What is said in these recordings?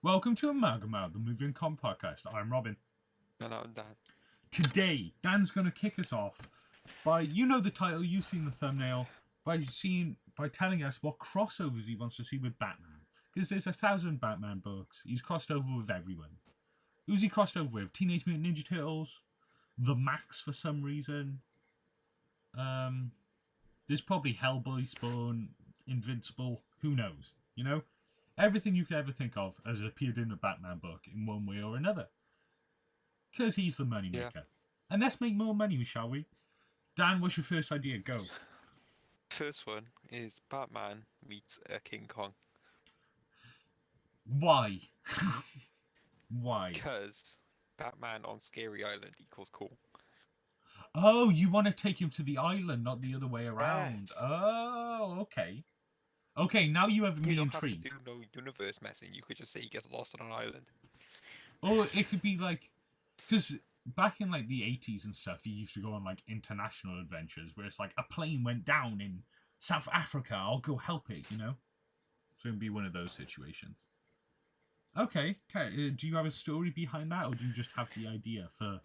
Welcome to Amalgam Hour, the movie and comic podcast. I'm Robin. And I'm Dan. Today, Dan's going to kick us off by, you know the title, you've seen the thumbnail, by telling us what crossovers he wants to see with Batman. Because there's 1,000 Batman books. He's crossed over with everyone. Who's he crossed over with? Teenage Mutant Ninja Turtles? The Max for some reason? There's probably Hellboy, Spawn, Invincible. Who knows? You know? Everything you could ever think of has appeared in a Batman book in one way or another. Because he's the moneymaker. Yeah. And let's make more money, shall we? Dan, what's your first idea? Go. First one is Batman meets King Kong. Why? Why? Because Batman on Scary Island equals cool. Oh, you want to take him to the island, not the other way around. Yes. Oh, okay. Okay, now you have me You don't intrigued. have to do no universe messing. You could just say he gets lost on an island. Or it could be like... Because back in like the 80s and stuff, you used to go on like international adventures where it's like a plane went down in South Africa. I'll go help it, you know? So it'd be one of those situations. Okay. Do you have a story behind that, or do you just have the idea for...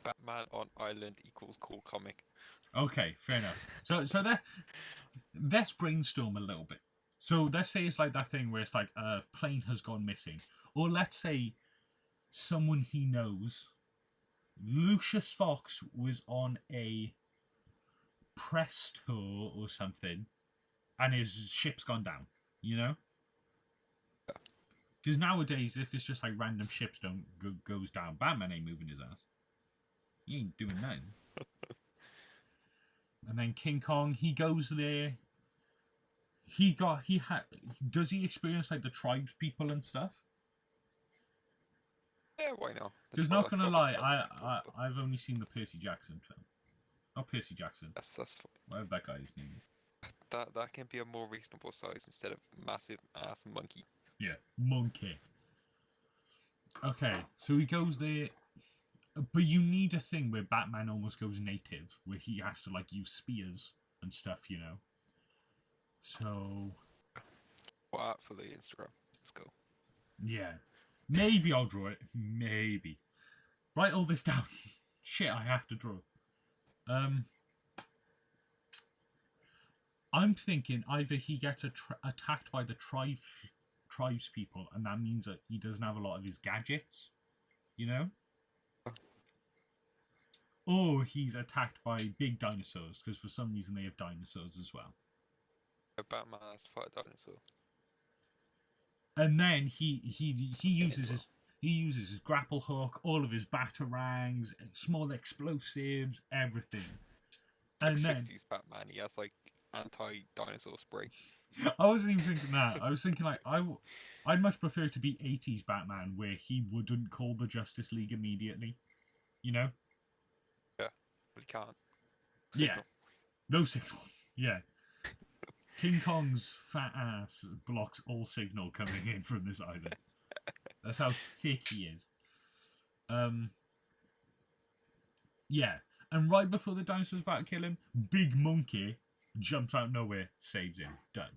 Batman on island equals cool comic. Okay, fair enough. So let's brainstorm a little bit. So let's say it's like that thing where it's like a plane has gone missing. Or let's say someone he knows, Lucius Fox, was on a press tour or something and his ship's gone down, you know? Because nowadays, if it's just like random ships goes down, Batman ain't moving his ass. He ain't doing nothing. And then King Kong, he goes there. Does he experience like the tribes people and stuff? Yeah, why not? Because not gonna lie, I've only seen the Percy Jackson film. Not Percy Jackson. That's Whatever that guy's name is. that can be a more reasonable size instead of massive ass monkey. Yeah, monkey. Okay, so he goes there, but you need a thing where Batman almost goes native, where he has to like use spears and stuff, you know. So What art for the Instagram? Let's go. yeah, maybe I'll draw it. Maybe. Write all this down. Shit, I have to draw. I'm thinking either he gets attacked by the tribes people, and that means that he doesn't have a lot of his gadgets, you know? Or he's attacked by big dinosaurs, because for some reason they have dinosaurs as well. Batman has to fight a dinosaur. And then he uses his grapple hook, all of his batarangs, small explosives, everything. Like and then 60s Batman, he has like anti-dinosaur spray. I wasn't even thinking that. I was thinking like I'd much prefer to be 80s Batman, where he wouldn't call the Justice League immediately. You know? Yeah, but he can't. Yeah. No signal. Yeah. King Kong's fat ass blocks all signal coming in from this island. That's how thick he is. Yeah. And right before the dinosaur's about to kill him, Big Monkey jumps out of nowhere, saves him. Done.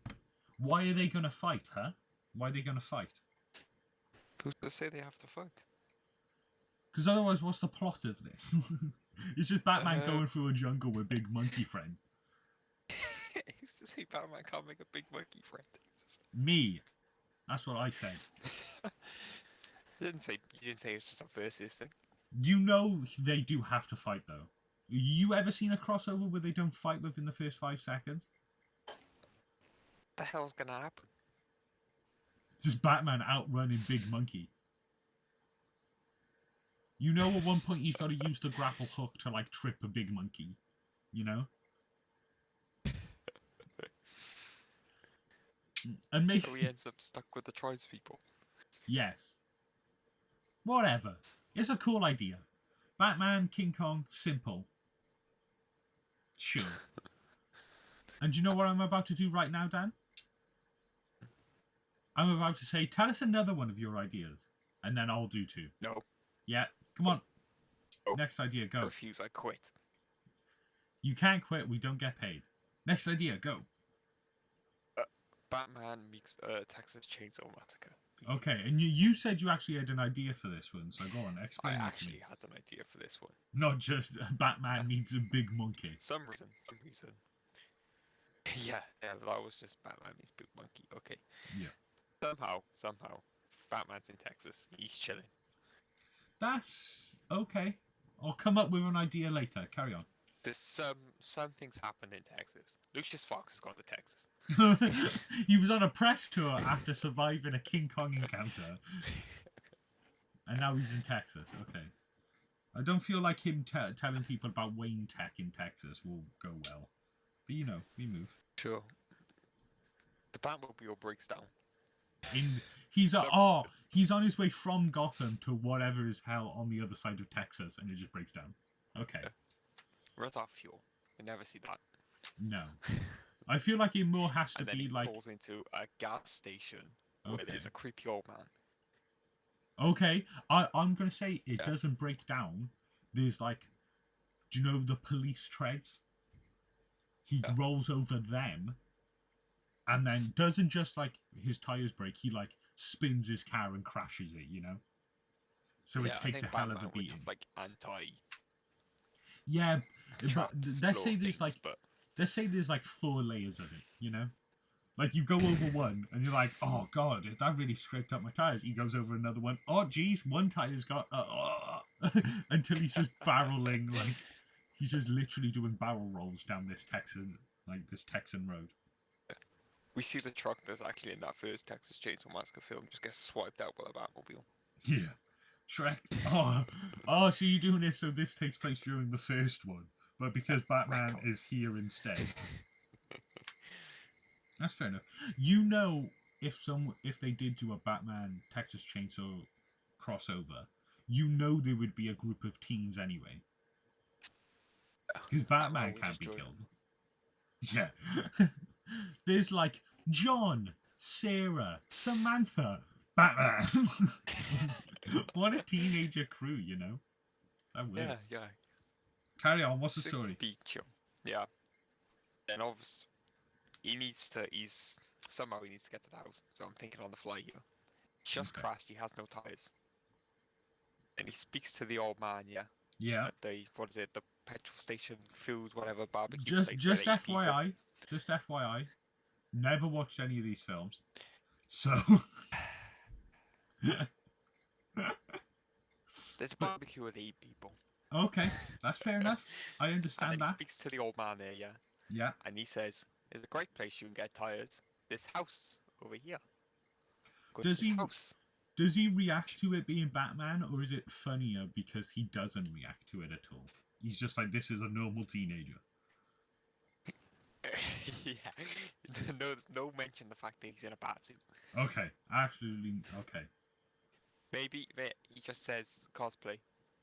Why are they going to fight, huh? Why are they going to fight? Who's to say they have to fight? Because otherwise, what's the plot of this? It's just Batman going through a jungle with Big Monkey friend. Who's to say Batman can't make a big monkey friend? Me. That's what I said. You didn't say it's just a versus thing. You know they do have to fight, though. You ever seen a crossover where they don't fight within the first 5 seconds? What the hell's gonna happen? Just Batman outrunning Big Monkey. You know at one point he's got to use the grapple hook to like trip a big monkey. You know? And maybe... So he ends up stuck with the tribespeople. Yes. Whatever. It's a cool idea. Batman, King Kong, simple. Sure. And do you know what I'm about to do right now, Dan? I'm about to say, tell us another one of your ideas. And then I'll do 2. No. Yeah, come on. No. Next idea, go. I refuse, I quit. You can't quit, we don't get paid. Next idea, go. Batman meets Texas Chainsaw Massacre. Okay, and you said you actually had an idea for this one, so go on, I explain it to me. actually had an idea for this one. Not just Batman meets a big monkey. Some reason. Yeah, that was just Batman meets Big Monkey. Okay. Yeah. Somehow, Batman's in Texas. He's chilling. That's okay. I'll come up with an idea later. Carry on. There's some things happened in Texas. Lucius Fox has gone to Texas. He was on a press tour after surviving a King Kong encounter, and now he's in Texas. Okay. I don't feel like him telling people about Wayne Tech in Texas will go well. But we move. Sure. The Batmobile breaks down. He's on his way from Gotham to whatever is hell on the other side of Texas, and it just breaks down. Okay. Yeah. Runs out of fuel. We never see that. No. I feel like it more has to And then be he like. pulls into a gas station where Okay. there's a creepy old man. Okay, I'm gonna say it doesn't break down. There's like, do you know the police treads? He rolls over them, and then doesn't just like his tires break. He like spins his car and crashes it. So it takes a hell of a beating. Like anti. Yeah, but let's say there's like 4 layers of it. Like, you go over one, and you're like, oh, God, that really scraped up my tyres. He goes over another one. Oh, geez, one tyre's got... until he's just barreling, like... He's just literally doing barrel rolls down this Texan road. We see the truck that's actually in that first Texas Chainsaw Massacre film just get swiped out by the Batmobile. Yeah. Shrek. So you're doing this so this takes place during the first one. But because Batman is here instead... That's fair enough. If they did do a Batman Texas Chainsaw crossover, there would be a group of teens anyway. Because Batman can't be killed. Yeah. There's like John, Sarah, Samantha, Batman. What a teenager crew, That works. Yeah. Carry on. What's the story? Yeah. And obviously. Somehow he needs to get to the house. So I'm thinking on the fly here. He just crashed. He has no tires. And he speaks to the old man. Yeah. At the petrol station, food, whatever, barbecue. Just FYI. Never watched any of these films. So. There's a barbecue with 8 people. Okay, that's fair enough. I understand and then that. He speaks to the old man there. Yeah. And he says, "There's a great place you can get tires. This house over here." Does he react to it being Batman, or is it funnier because he doesn't react to it at all? He's just like, this is a normal teenager. Yeah. There's no mention of the fact that he's in a batsuit. Okay, absolutely. Okay. Maybe he just says cosplay.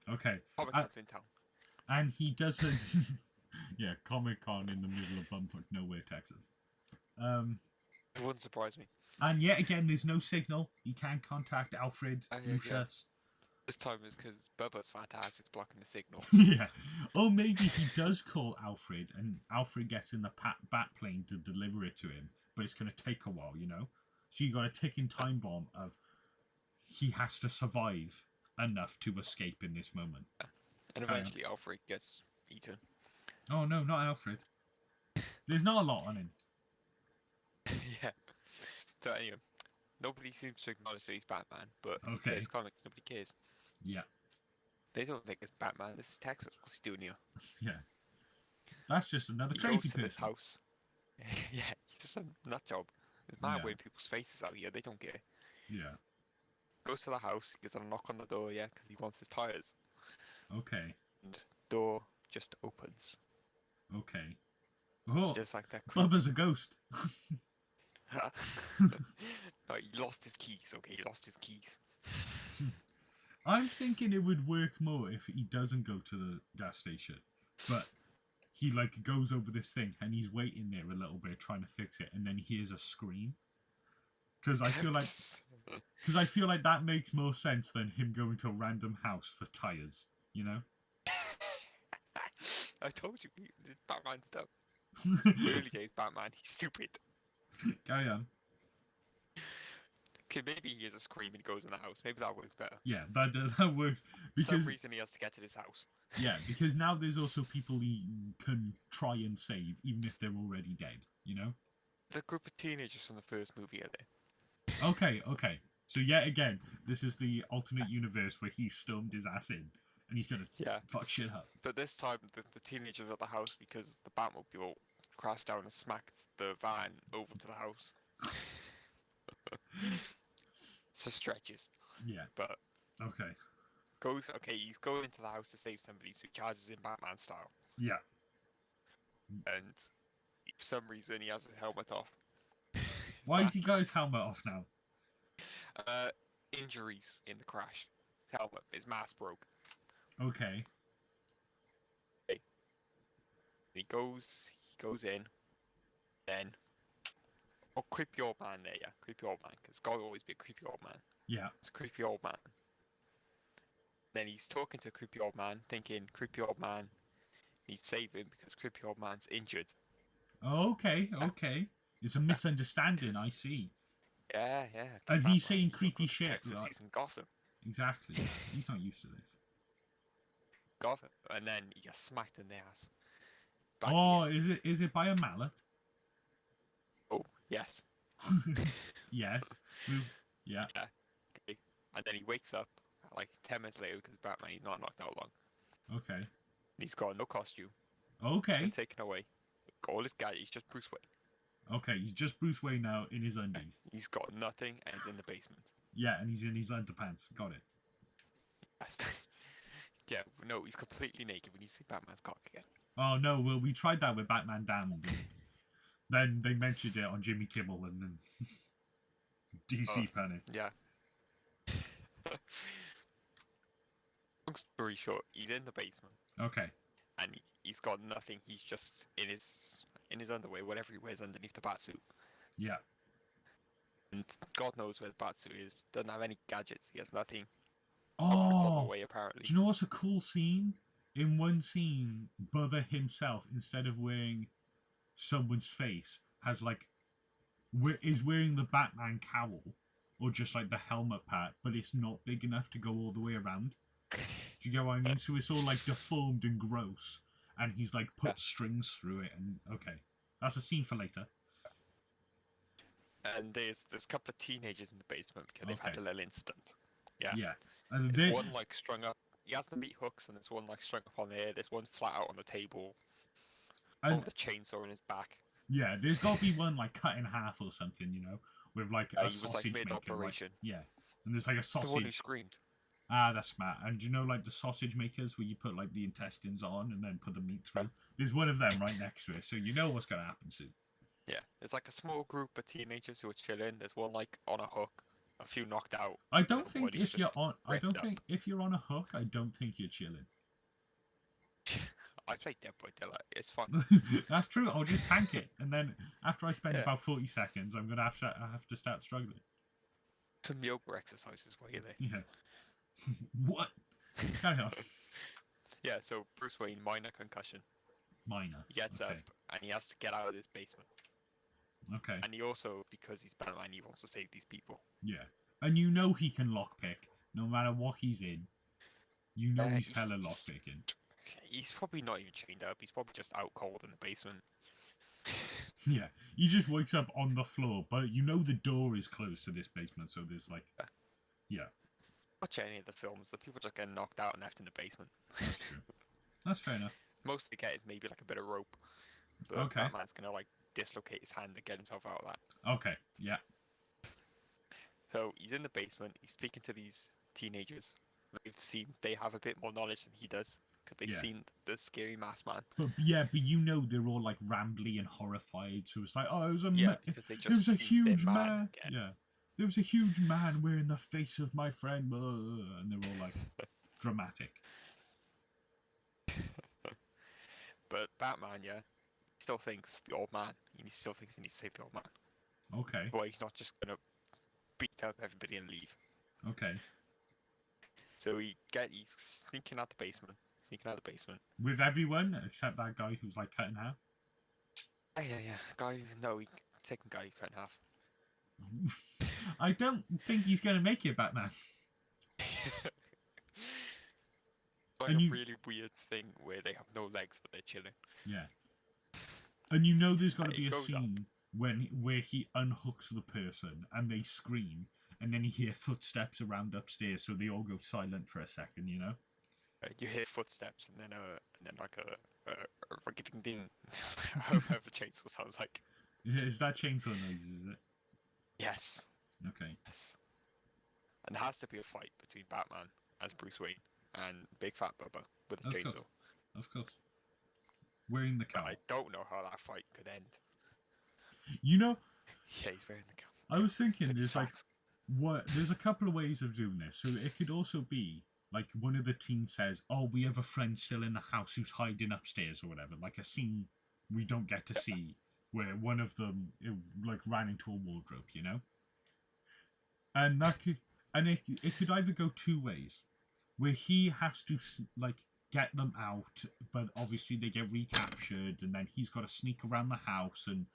Okay. Comic-Con's in town. And he doesn't... Yeah, Comic-Con in the middle of bumfuck nowhere, Texas. It wouldn't surprise me. And yet again, there's no signal. He can't contact Alfred. Lucius. This time is because Bubba's fantastic blocking the signal. Yeah. Or maybe he does call Alfred, and Alfred gets in the bat plane to deliver it to him, but it's going to take a while, So you got a ticking time bomb of he has to survive enough to escape in this moment. And eventually Alfred gets eaten. Oh no, not Alfred. There's not a lot on him. Yeah. So anyway, nobody seems to acknowledge that he's Batman, but okay. His comics, nobody cares. Yeah. They don't think it's Batman. This is Texas. What's he doing here? Yeah. That's just another he crazy goes to person. This house. Yeah, he's just a nut job. There's mad weird people's faces out here. They don't care. Yeah. Goes to the house. Gets a knock on the door. Because he wants his tires. Okay. And door just opens. Okay. Oh, just like that. Bubba's a ghost. No, he lost his keys. Okay, he lost his keys. I'm thinking it would work more if he doesn't go to the gas station, but he like goes over this thing and he's waiting there a little bit trying to fix it, and then he hears a scream. Because I feel like that makes more sense than him going to a random house for tires. I told you, this Batman stuff. Early days Batman, he's stupid. Carry on. Okay, maybe he hears a scream and goes in the house. Maybe that works better. Yeah, that works For some because reason he has to get to this house. yeah, because now there's also people he can try and save, even if they're already dead. You know. The group of teenagers from the first movie are there. Okay, okay. So yet again, this is the alternate universe where he stormed his ass in, and he's gonna Yeah. fuck shit up. But this time the teenagers are at the house because the Batmobile crashed down and smacked the van over to the house. So stretches. Yeah. But Okay. he's going into the house to save somebody, so he charges in Batman style. Yeah. And for some reason he has his helmet off. Why has he got his helmet off now? Injuries in the crash. His helmet, his mask broke. Okay. He goes in, then creepy old man there, yeah, creepy old man, because God will always be a creepy old man. Yeah. It's a creepy old man. Then he's talking to a creepy old man, thinking creepy old man needs saving because creepy old man's injured. Okay. Okay. It's a misunderstanding. I see. Yeah. And he's saying creepy shit. shit. Texas, he's in Gotham. Exactly. He's not used to this. Gotham, and then he gets smacked in the ass. Oh, is it by a mallet? Oh, yes. Yes. Yeah. Yeah. Okay. And then he wakes up like 10 minutes later because Batman, he's not knocked out long. Okay. And he's got no costume. Okay. He's been taken away. Got all his guy. He's just Bruce Wayne. Okay, he's just Bruce Wayne now in his undies. He's got nothing and he's in the basement. Yeah, and he's in his underpants. Got it. Yes. Yeah, no, he's completely naked when you see Batman's cock again. Oh no, well we tried that with Batman Damned. Then they mentioned it on Jimmy Kimmel and then DC panic. Yeah. Long story short, he's in the basement. Okay. And he's got nothing. He's just in his underwear, whatever he wears underneath the batsuit. Yeah. And God knows where the batsuit is. Doesn't have any gadgets. He has nothing. It's on the way, apparently. Do you know what's a cool scene? In one scene, Bubba himself, instead of wearing someone's face, has like is wearing the Batman cowl or just like the helmet part, but it's not big enough to go all the way around. Do you get what I mean? So it's all like deformed and gross, and he's like put strings through it. And okay, that's a scene for later. And there's a couple of teenagers in the basement because they've had a little incident. Yeah. Yeah. And there's one like strung up. He has the meat hooks, and there's one like strung up on there. There's one flat out on the table. And with a chainsaw in his back. Yeah, there's got to be one like cut in half or something, you know, with like a sausage maker. Mid-operation. Like, yeah, and there's like a sausage. The one who screamed. Ah, that's smart. And you know, like the sausage makers where you put like the intestines on and then put the meat through. There's one of them right next to it, so you know what's gonna happen soon. Yeah, there's like a small group of teenagers who are chilling. There's one like on a hook, a few knocked out. I don't think if you're on. I don't think if you're on a hook. I don't think you're chilling. I played Dead by Daylight. It's fun. That's true. I'll just tank it, and then after I spend about 40 seconds, I'm gonna have to start struggling. Some yoga exercises while you're there. Yeah. What? Carry on. Yeah. So Bruce Wayne, minor concussion. Minor. He gets up and he has to get out of this basement. Okay. And he also, because he's Batman, he wants to save these people. Yeah. And you know he can lockpick no matter what he's in. You know he's hella lockpicking. He's probably not even chained up. He's probably just out cold in the basement. Yeah. He just wakes up on the floor, but you know the door is closed to this basement, so there's like... Yeah. Watch any of the films, the people just get knocked out and left in the basement. That's true. That's fair enough. Most they get is maybe like a bit of rope. But Batman's gonna like dislocate his hand to get himself out of that. Okay, yeah. So he's in the basement, he's speaking to these teenagers. They have a bit more knowledge than he does. Because they've seen the scary masked man. But you know they're all like rambly and horrified, so it's like, oh, it was a huge man. Yeah. There was a huge man wearing the face of my friend, and they're all like dramatic. But Batman, still thinks the old man. He still thinks he needs to save the old man. Okay. But he's not just gonna beat up everybody and leave. Okay. So he's sneaking out the basement. With everyone except that guy who's like cut in half. Yeah. He's taking guy who's cut in half. I don't think he's gonna make it, Batman. Like And a you, really weird thing where they have no legs but they're chilling. yeah, and you know there's gonna And be it a goes up. scene where he unhooks the person and they scream, and then you hear footsteps around upstairs, so they all go silent for a second, you know. You hear footsteps and then like a ding ding. However chainsaw sounds like. Is that chainsaw noises? Is it? Yes. Okay. Yes. And there has to be a fight between Batman as Bruce Wayne and Big Fat Bubba with a Of chainsaw. course. Of course. Wearing the But cowl. I don't know how that fight could end. You know, Yeah, he's wearing the cowl. I was thinking And he's there's like fat. there's a couple of ways of doing this. So it could also be like one of the teens says, "Oh, we have a friend still in the house who's hiding upstairs or whatever." Like a scene we don't get to see where one of them like ran into a wardrobe, you know. And that could it could either go two ways, where he has to like get them out, but obviously they get recaptured, and then he's got to sneak around the house and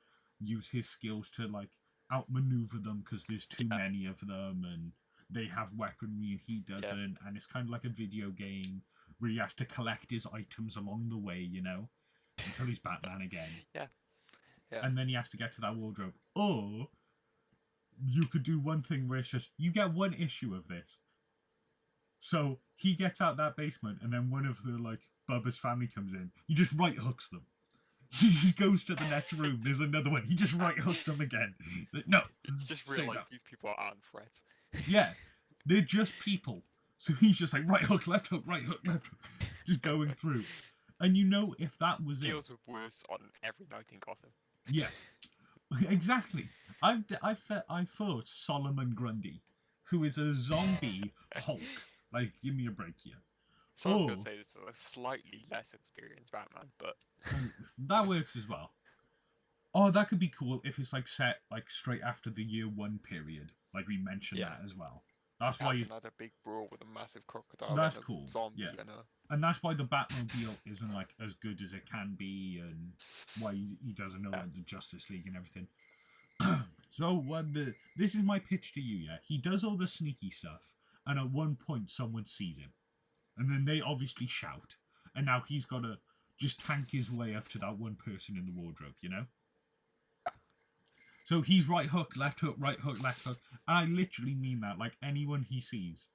use his skills to like outmaneuver them because there's too many of them and they have weaponry and he doesn't, and it's kind of like a video game where he has to collect his items along the way, you know, until he's Batman again. Yeah. And then he has to get to that wardrobe. Or you could do one thing where it's just you get one issue of this. So he gets out that basement, and then one of the like Bubba's family comes in. He just right hooks them. He just goes to the next room. There's another one. He just right hooks them again. No, Just realize these people aren't threats. Yeah, they're just people. So he's just like right hook, left hook, left hook, just going through. And you know, if that was Deals with worse on every night in Gotham. Yeah, exactly. I thought Solomon Grundy, who is a zombie Hulk. Like, give me a break here. So I was gonna say this is a slightly less experienced Batman, but that works as well. Oh, that could be cool if it's like set like straight after the year one period. Like we mentioned that as well. That's why another big brawl with a massive crocodile. That's and a cool. Zombie Yeah. and that's why the Batmobile isn't like as good as it can be, and why he doesn't know the Justice League and everything. So this is my pitch to you. Yeah, he does all the sneaky stuff, and at one point someone sees him, and then they obviously shout, and now he's got to just tank his way up to that one person in the wardrobe, you know. So he's right hook, left hook, right hook, left hook, and I literally mean that. Like anyone he sees.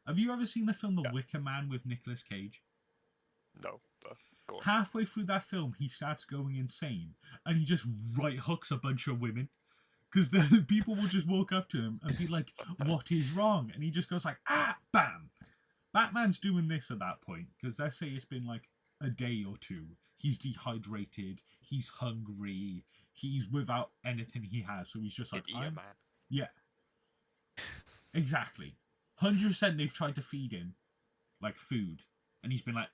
Have you ever seen the film The Wicker Man with Nicolas Cage? No, but go on. Halfway through that film, he starts going insane, and he just right hooks a bunch of women. Because the people will just walk up to him and be like, "What is wrong?" And he just goes like, "Ah, bam!" Batman's doing this at that point, because let's say it's been like a day or two. He's dehydrated, he's hungry, he's without anything he has, so he's just like, man. Yeah. Exactly. 100% they've tried to feed him, like, food. And he's been like,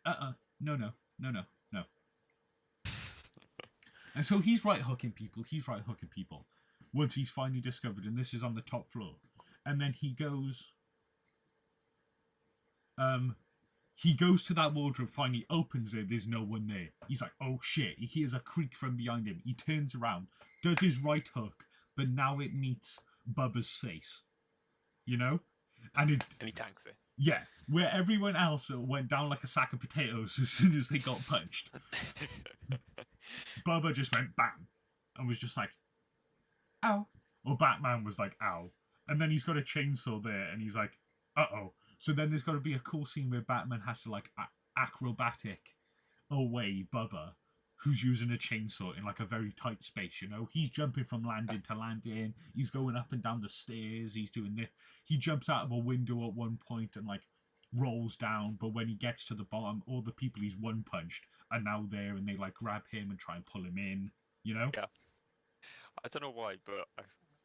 no. And so he's right hooking people, once he's finally discovered, and this is on the top floor. And then he goes to that wardrobe, finally opens it, there's no one there. He's like, oh shit, he hears a creak from behind him. He turns around, does his right hook, but now it meets Bubba's face. You know? And he tanks it. Yeah, where everyone else went down like a sack of potatoes as soon as they got punched. Bubba just went bang, and was just like, ow. Or Batman was like, ow. And then he's got a chainsaw there, and he's like, uh-oh. So then there's got to be a cool scene where Batman has to like acrobatic away Bubba, who's using a chainsaw in like a very tight space, you know? He's jumping from landing to landing. He's going up and down the stairs. He's doing this. He jumps out of a window at one point and like rolls down. But when he gets to the bottom, all the people he's one punched are now there, and they like grab him and try and pull him in, you know? Yeah. I don't know why, but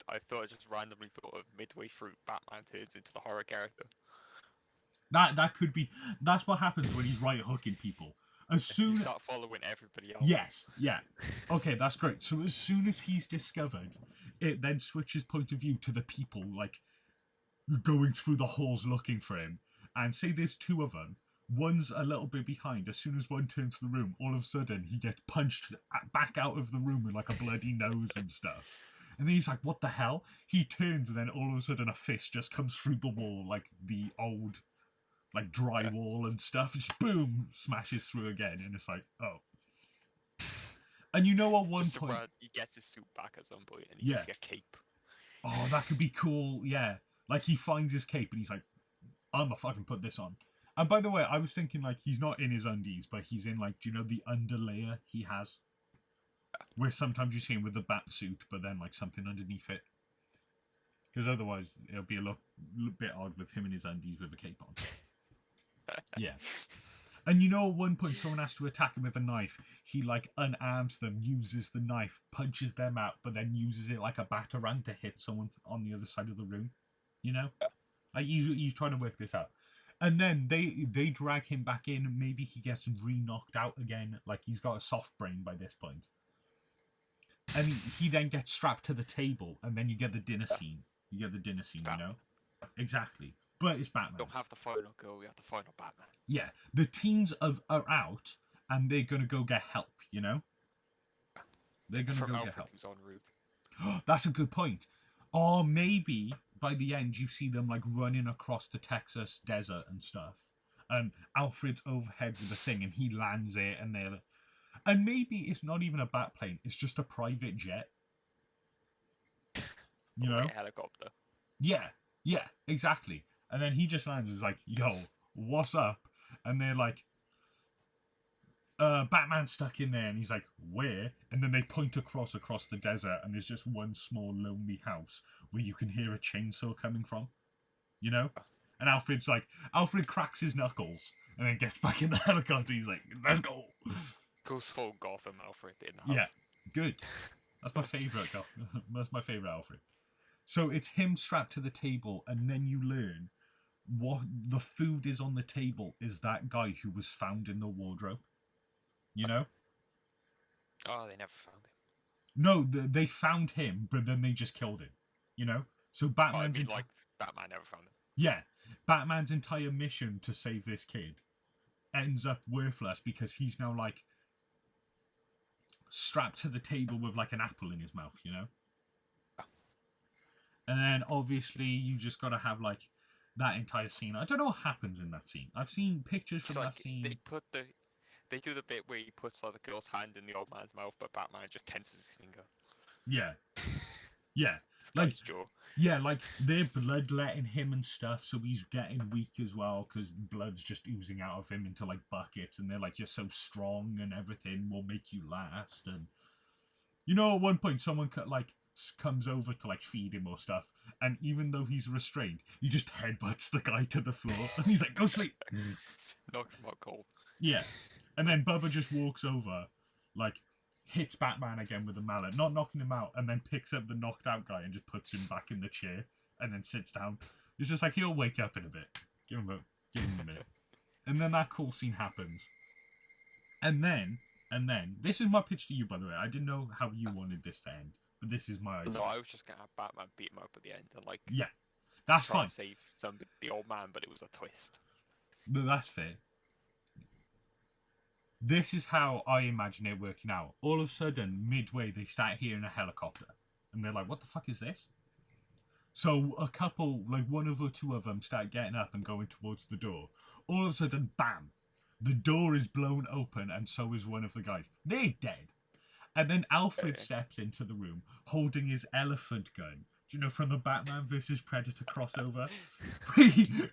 I thought I just randomly thought of midway through Batman turns into the horror character. That could be. That's what happens when he's right hooking people. As soon you start following everybody else. Yes, yeah. Okay, that's great. So as soon as he's discovered, it then switches point of view to the people like going through the halls looking for him. And say there's two of them. One's a little bit behind. As soon as one turns to the room, all of a sudden he gets punched back out of the room with like a bloody nose and stuff. And then he's like, what the hell? He turns, and then all of a sudden a fist just comes through the wall, like the old, like, drywall and stuff. Just boom, smashes through again. And it's like, oh. And you know, at one Just point... around, he gets his suit back at some point, and he Yeah. just gets a cape. Oh, that could be cool, yeah. Like, he finds his cape, and he's like, I'm gonna fucking put this on. And by the way, I was thinking, like, he's not in his undies, but he's in, like, do you know the underlayer he has? Where sometimes you see him with the bat suit, but then, like, something underneath it. Because otherwise, it'll be a little bit odd with him in his undies with a cape on. Yeah. And you know, at one point, someone has to attack him with a knife. He, like, unarms them, uses the knife, punches them out, but then uses it like a batarang to hit someone on the other side of the room. You know? Like, he's trying to work this out. And then they drag him back in. Maybe he gets re-knocked out again. Like, he's got a soft brain by this point. And he then gets strapped to the table, and then you get the dinner scene. You get the dinner scene, you know? Exactly. But it's Batman. We don't have the final girl, we have the final Batman. Yeah. The teens are out, and they're going to go get help, you know? They're going to go get help. Who's en route. That's a good point. Or maybe by the end you see them, like, running across the Texas desert and stuff. And Alfred's overhead with the thing, and he lands it, and they're... And maybe it's not even a bat plane, it's just a private jet. You know? A helicopter. Yeah, exactly. And then he just lands and is like, yo, what's up? And they're like, Batman's stuck in there. And he's like, where? And then they point across the desert, and there's just one small lonely house where you can hear a chainsaw coming from. You know? And Alfred cracks his knuckles and then gets back in the helicopter. He's like, let's go. Goes full Gotham Alfred in the house. Yeah, good. That's my favourite. That's my favourite Alfred. So it's him strapped to the table, and then you learn what the food is on the table is that guy who was found in the wardrobe. You know? Oh, they never found him. No, they found him, but then they just killed him. You know? So Batman's... like, Batman never found him. Yeah. Batman's entire mission to save this kid ends up worthless because he's now, like, strapped to the table with, like, an apple in his mouth, you know? And then, obviously, you just got to have, like, that entire scene. I don't know what happens in that scene. I've seen pictures from that scene. They do the bit where he puts, like, the girl's hand in the old man's mouth, but Batman just tenses his finger. Yeah. Yeah. Like, jaw. Yeah, like, they're bloodletting him and stuff, so he's getting weak as well, because blood's just oozing out of him into, like, buckets, and they're like, you're so strong and everything, will make you last, and... You know, at one point, someone, like, comes over to, like, feed him or stuff, and even though he's restrained, he just headbutts the guy to the floor, and he's like, go sleep! Knocks him out cold. Yeah. And then Bubba just walks over, like, hits Batman again with a mallet, not knocking him out, and then picks up the knocked out guy and just puts him back in the chair, and then sits down. It's just like, he'll wake up in a bit. Give him a minute. And then that cool scene happens. And then, this is my pitch to you, by the way. I didn't know how you wanted this to end, but this is my idea. No, I was just going to have Batman beat him up at the end, and, like... Yeah, that's try fine. And save the old man, but it was a twist. No, that's fair. This is how I imagine it working out. All of a sudden, midway, they start hearing a helicopter. And they're like, what the fuck is this? So a couple, like one or two of them, start getting up and going towards the door. All of a sudden, bam! The door is blown open, and so is one of the guys. They're dead. And then Alfred steps into the room, holding his elephant gun. Do you know, from the Batman vs. Predator crossover?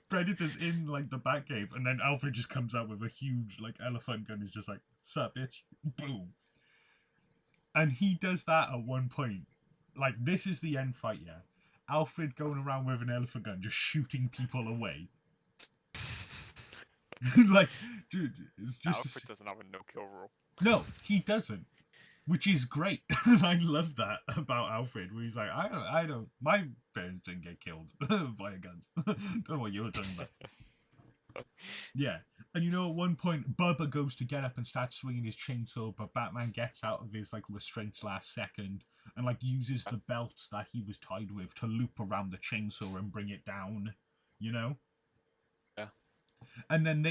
Predator's in, like, the Batcave, and then Alfred just comes out with a huge, like, elephant gun. He's just like, sup, bitch? Boom. And he does that at one point. Like, this is the end fight, yeah? Alfred going around with an elephant gun, just shooting people away. Like, dude, it's just... Alfred doesn't have a no-kill rule. No, he doesn't. Which is great. I love that about Alfred, where he's like, I don't, my parents didn't get killed via guns. Don't know what you were talking about. Yeah. And you know, at one point, Bubba goes to get up and start swinging his chainsaw, but Batman gets out of his, like, restraints last second and, like, uses the belt that he was tied with to loop around the chainsaw and bring it down, you know? Yeah. And then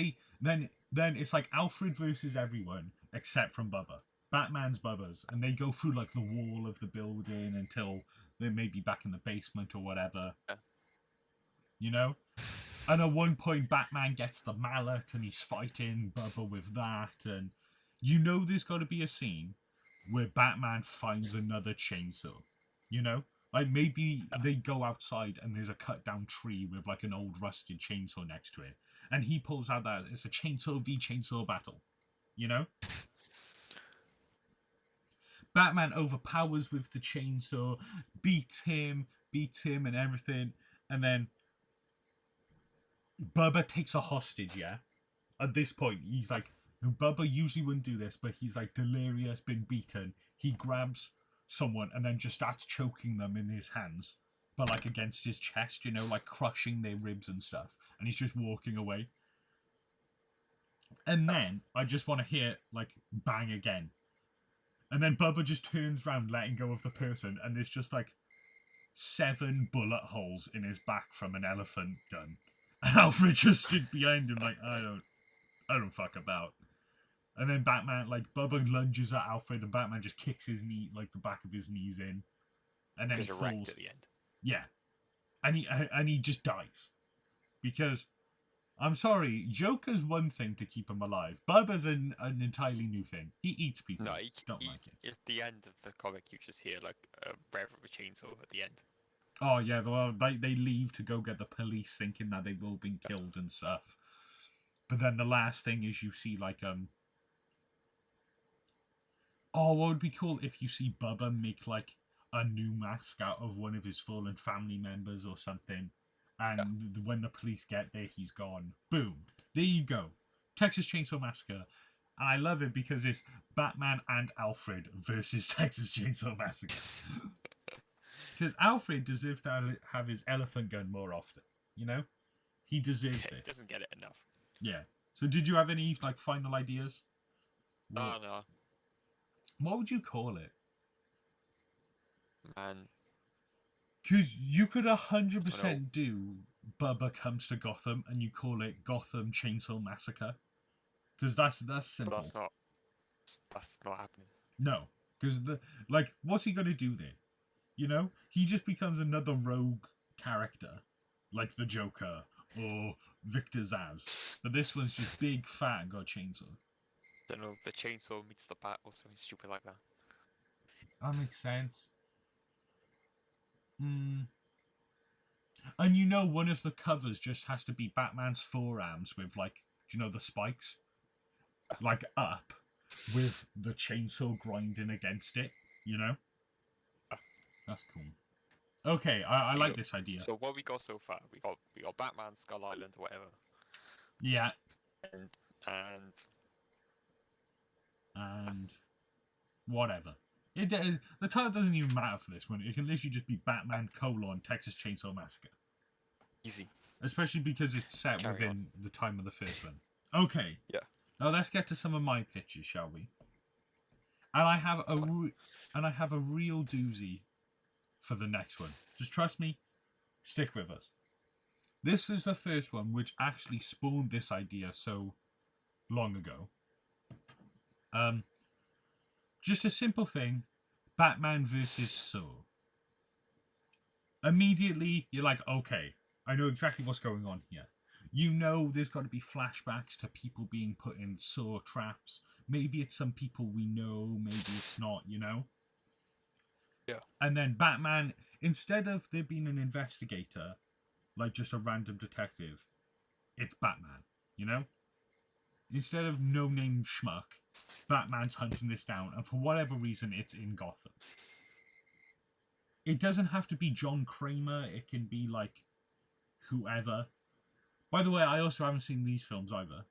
then it's like Alfred versus everyone except from Bubba. Batman's Bubba's, and they go through like the wall of the building until they may be back in the basement or whatever. Yeah. You know? And at one point, Batman gets the mallet and he's fighting Bubba with that. And you know there's got to be a scene where Batman finds another chainsaw. You know? Like maybe they go outside and there's a cut down tree with like an old rusted chainsaw next to it. And he pulls out that it's a chainsaw v chainsaw battle. You know? Batman overpowers with the chainsaw, beats him and everything. And then Bubba takes a hostage, yeah? At this point, he's like, Bubba usually wouldn't do this, but he's like delirious, been beaten. He grabs someone and then just starts choking them in his hands, but like against his chest, you know, like crushing their ribs and stuff. And he's just walking away. And then I just want to hear like bang again. And then Bubba just turns around, letting go of the person, and there's just like 7 bullet holes in his back from an elephant gun. And Alfred just stood behind him like, I don't fuck about. And then Batman, like, Bubba lunges at Alfred and Batman just kicks his knee, like, the back of his knees in. And then he falls. At the end. Yeah. And he just dies. Because, I'm sorry, Joker's one thing to keep him alive. Bubba's an entirely new thing. He eats people. No, Don't like it. At the end of the comic, you just hear, like, a rev of a chainsaw at the end. Oh, yeah, they leave to go get the police thinking that they've all been killed and stuff. But then the last thing is you see, like, oh, what would be cool if you see Bubba make, like, a new mask out of one of his fallen family members or something. And when the police get there, he's gone. Boom. There you go. Texas Chainsaw Massacre. And I love it because it's Batman and Alfred versus Texas Chainsaw Massacre. Because Alfred deserves to have his elephant gun more often. You know? He deserves this. He doesn't get it enough. Yeah. So did you have any, like, final ideas? No. What would you call it? Man. Because you could 100% do Bubba Comes to Gotham and you call it Gotham Chainsaw Massacre. Because that's simple. But that's not happening. No. Because, what's he going to do there? You know? He just becomes another rogue character. Like the Joker or Victor Zsasz. But this one's just big, fat, and got a chainsaw. Don't know, the chainsaw meets the bat or something stupid like that. That makes sense. And you know, one of the covers just has to be Batman's forearms with, like, do you know the spikes? Like, up, with the chainsaw grinding against it, you know? That's cool. Okay, I like this idea. So what we got so far? We got Batman, Skull Island, or whatever. Yeah. And whatever. The title doesn't even matter for this one. It can literally just be Batman : Texas Chainsaw Massacre. Easy. Especially because it's set within the time of the first one. Okay. Yeah. Now let's get to some of my pitches, shall we? And I have a real doozy for the next one. Just trust me. Stick with us. This is the first one which actually spawned this idea so long ago. Just a simple thing. Batman versus Saw. Immediately, you're like, okay, I know exactly what's going on here. You know there's got to be flashbacks to people being put in Saw traps. Maybe it's some people we know, maybe it's not, you know? Yeah. And then Batman, instead of there being an investigator, like just a random detective, it's Batman, you know? Instead of no-name schmuck, Batman's hunting this down, and for whatever reason, it's in Gotham. It doesn't have to be John Kramer, it can be, like, whoever. By the way, I also haven't seen these films either.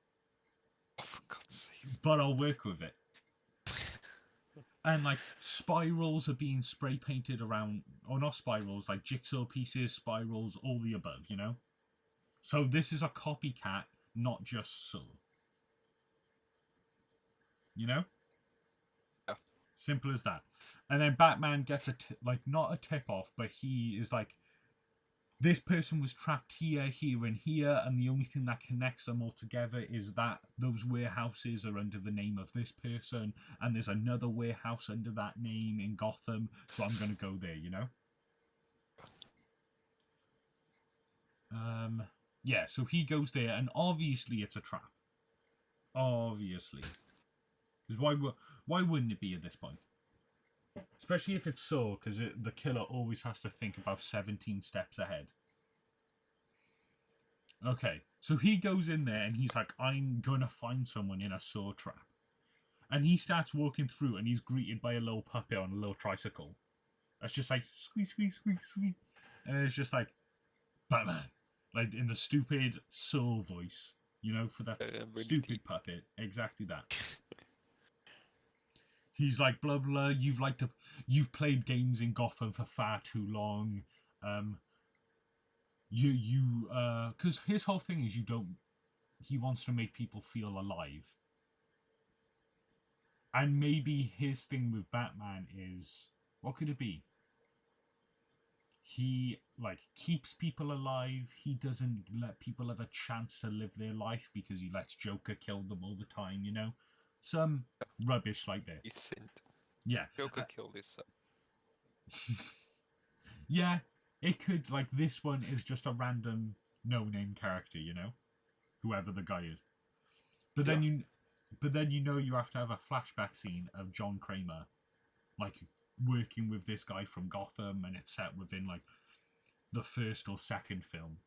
Oh, for God's sake. But I'll work with it. And, like, spirals are being spray-painted around, or not spirals, like jigsaw pieces, spirals, all the above, you know? So this is a copycat, not just Saw. You know? Yeah. Simple as that. And then Batman gets not a tip-off, but he is, like, this person was trapped here, here, and here, and the only thing that connects them all together is that those warehouses are under the name of this person, and there's another warehouse under that name in Gotham, so I'm gonna go there, you know? Yeah, so he goes there, and obviously it's a trap. Obviously. Because why wouldn't it be at this point? Especially if it's so, because the killer always has to think about 17 steps ahead. Okay, so he goes in there and he's like, I'm gonna find someone in a saw trap. And he starts walking through and he's greeted by a little puppet on a little tricycle. It's just like, squeak, squeak, squeak, squeak. And it's just like, Batman. Like in the stupid Saw voice, you know, for that stupid puppet. Exactly that. He's like, blah blah. You've played games in Gotham for far too long. Because his whole thing is he wants to make people feel alive. And maybe his thing with Batman is, what could it be? He like keeps people alive. He doesn't let people have a chance to live their life because he lets Joker kill them all the time, you know? Some rubbish like this. He's sinned. Yeah. Joker killed his son. Yeah, it could, like, this one is just a random no-name character, you know? Whoever the guy is. But then you know you have to have a flashback scene of John Kramer, like, working with this guy from Gotham, and it's set within, like, the first or second film.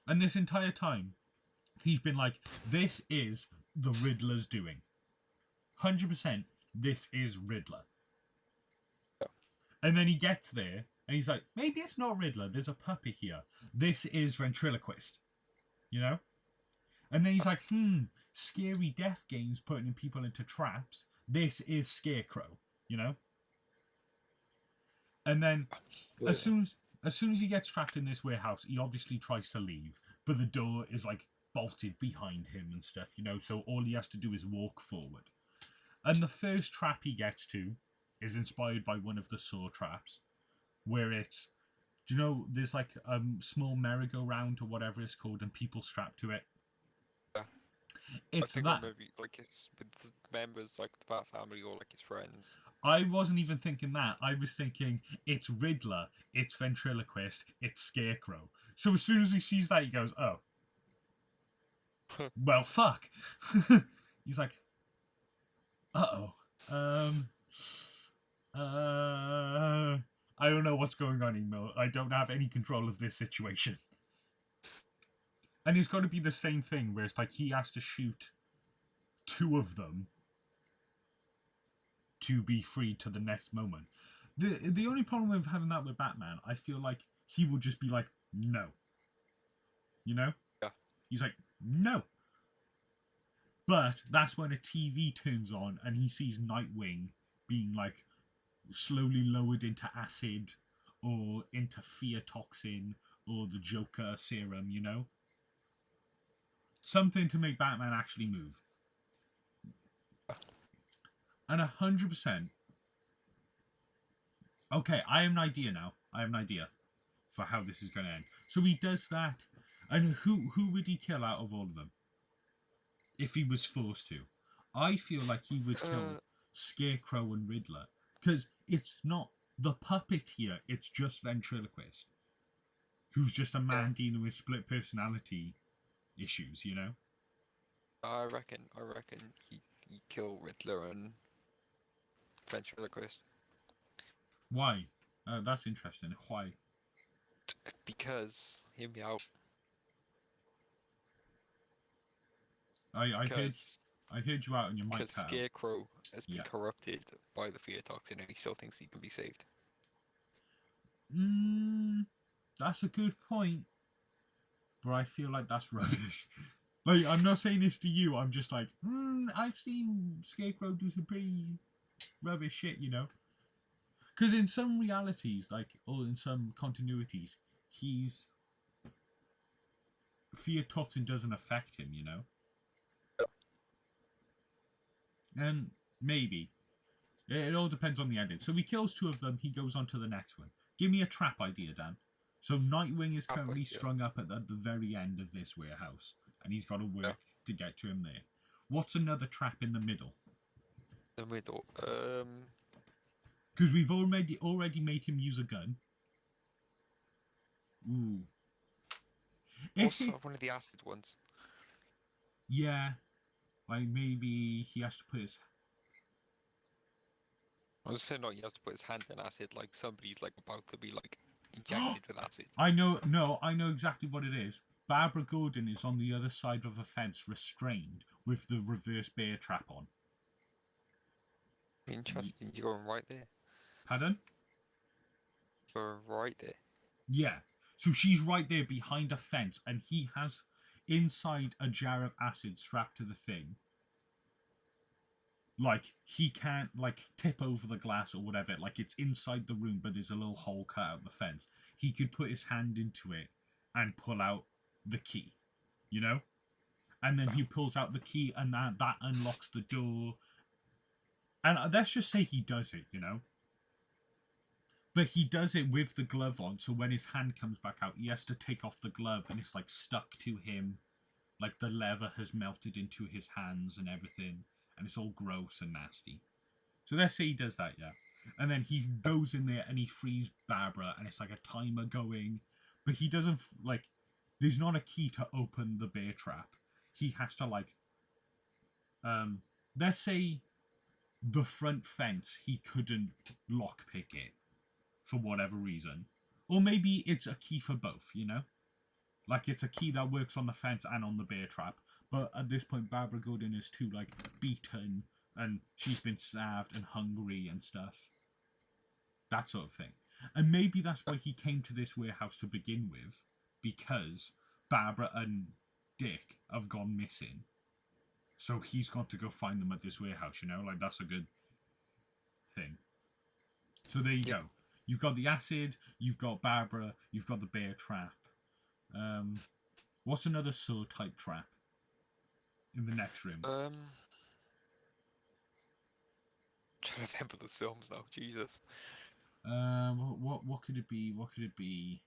And this entire time, he's been like, this is the Riddler's doing. 100% this is Riddler. And then he gets there, and he's like, maybe it's not Riddler, there's a puppet here. This is Ventriloquist. You know? And then he's like, scary death games putting people into traps. This is Scarecrow. You know? And then, as soon as he gets trapped in this warehouse, he obviously tries to leave. But the door is, like, bolted behind him and stuff, you know? So all he has to do is walk forward. And the first trap he gets to is inspired by one of the Saw traps, where it's, do you know, there's like a small merry-go-round or whatever it's called, and people strapped to it. Yeah. It's I think that. maybe like it's with the members, like the Bat family or like his friends. I wasn't even thinking that. I was thinking it's Riddler, it's Ventriloquist, it's Scarecrow. So as soon as he sees that, he goes, "Oh, well, fuck." He's like, "Uh-oh. I don't know what's going on anymore. I don't have any control of this situation." And it's got to be the same thing where it's like he has to shoot two of them to be freed to the next moment. The only problem with having that with Batman, I feel like he will just be like, no. You know? Yeah. He's like, no. But that's when a TV turns on and he sees Nightwing being like slowly lowered into acid or into fear toxin or the Joker serum, you know? Something to make Batman actually move. And 100%. Okay, I have an idea now. I have an idea for how this is going to end. So he does that. And who would he kill out of all of them? If he was forced to. I feel like he would kill Scarecrow and Riddler. Because it's not the puppet here. It's just Ventriloquist. Who's just a man dealing with split personality issues, you know? I reckon he kill Riddler and Ventriloquist. Why? That's interesting. Why? Because, hear me out. I heard you out on your mic. Because Scarecrow has been corrupted by the fear toxin and he still thinks he can be saved. That's a good point. But I feel like that's rubbish. Like, I'm not saying this to you, I'm just like, I've seen Scarecrow do some pretty rubbish shit, you know? Because in some realities, like, or in some continuities, fear toxin doesn't affect him, you know? And maybe. It all depends on the ending. So he kills two of them, he goes on to the next one. Give me a trap idea, Dan. So Nightwing is Ah, but currently yeah. strung up at the very end of this warehouse, and he's got to work Yeah. to get to him there. What's another trap in the middle? The middle. Because we've already made him use a gun. Ooh. Also one of the acid ones. Yeah. Like maybe he has to put his. I was saying, no, he has to put his hand in acid, like somebody's like about to be like injected with acid. I know. No, I know exactly what it is. Barbara Gordon is on the other side of a fence, restrained, with the reverse bear trap on. Interesting. You're going right there. Pardon? You're right there. Yeah. So she's right there behind a fence, and he has inside a jar of acid strapped to the thing. Like he can't like tip over the glass or whatever. Like it's inside the room, but there's a little hole cut out the fence. He could put his hand into it and pull out the key, you know. And then he pulls out the key, and that unlocks the door. And let's just say he does it, you know. But he does it with the glove on, so when his hand comes back out, he has to take off the glove, and it's like stuck to him. Like the leather has melted into his hands and everything, and it's all gross and nasty. So let's say he does that, yeah. And then he goes in there and he frees Barbara, and it's like a timer going. But he doesn't, like, there's not a key to open the bear trap. He has to, like, let's say the front fence, he couldn't lockpick it for whatever reason. Or maybe it's a key for both, you know? Like, it's a key that works on the fence and on the bear trap. But at this point, Barbara Gordon is too, like, beaten, and she's been stabbed and hungry and stuff. That sort of thing. And maybe that's why he came to this warehouse to begin with, because Barbara and Dick have gone missing. So he's got to go find them at this warehouse, you know? Like, that's a good thing. So there you go. You've got the acid, you've got Barbara, you've got the bear trap. What's another Saw type trap in the next room? Trying to remember those films now. Jesus. What could it be? What could it be?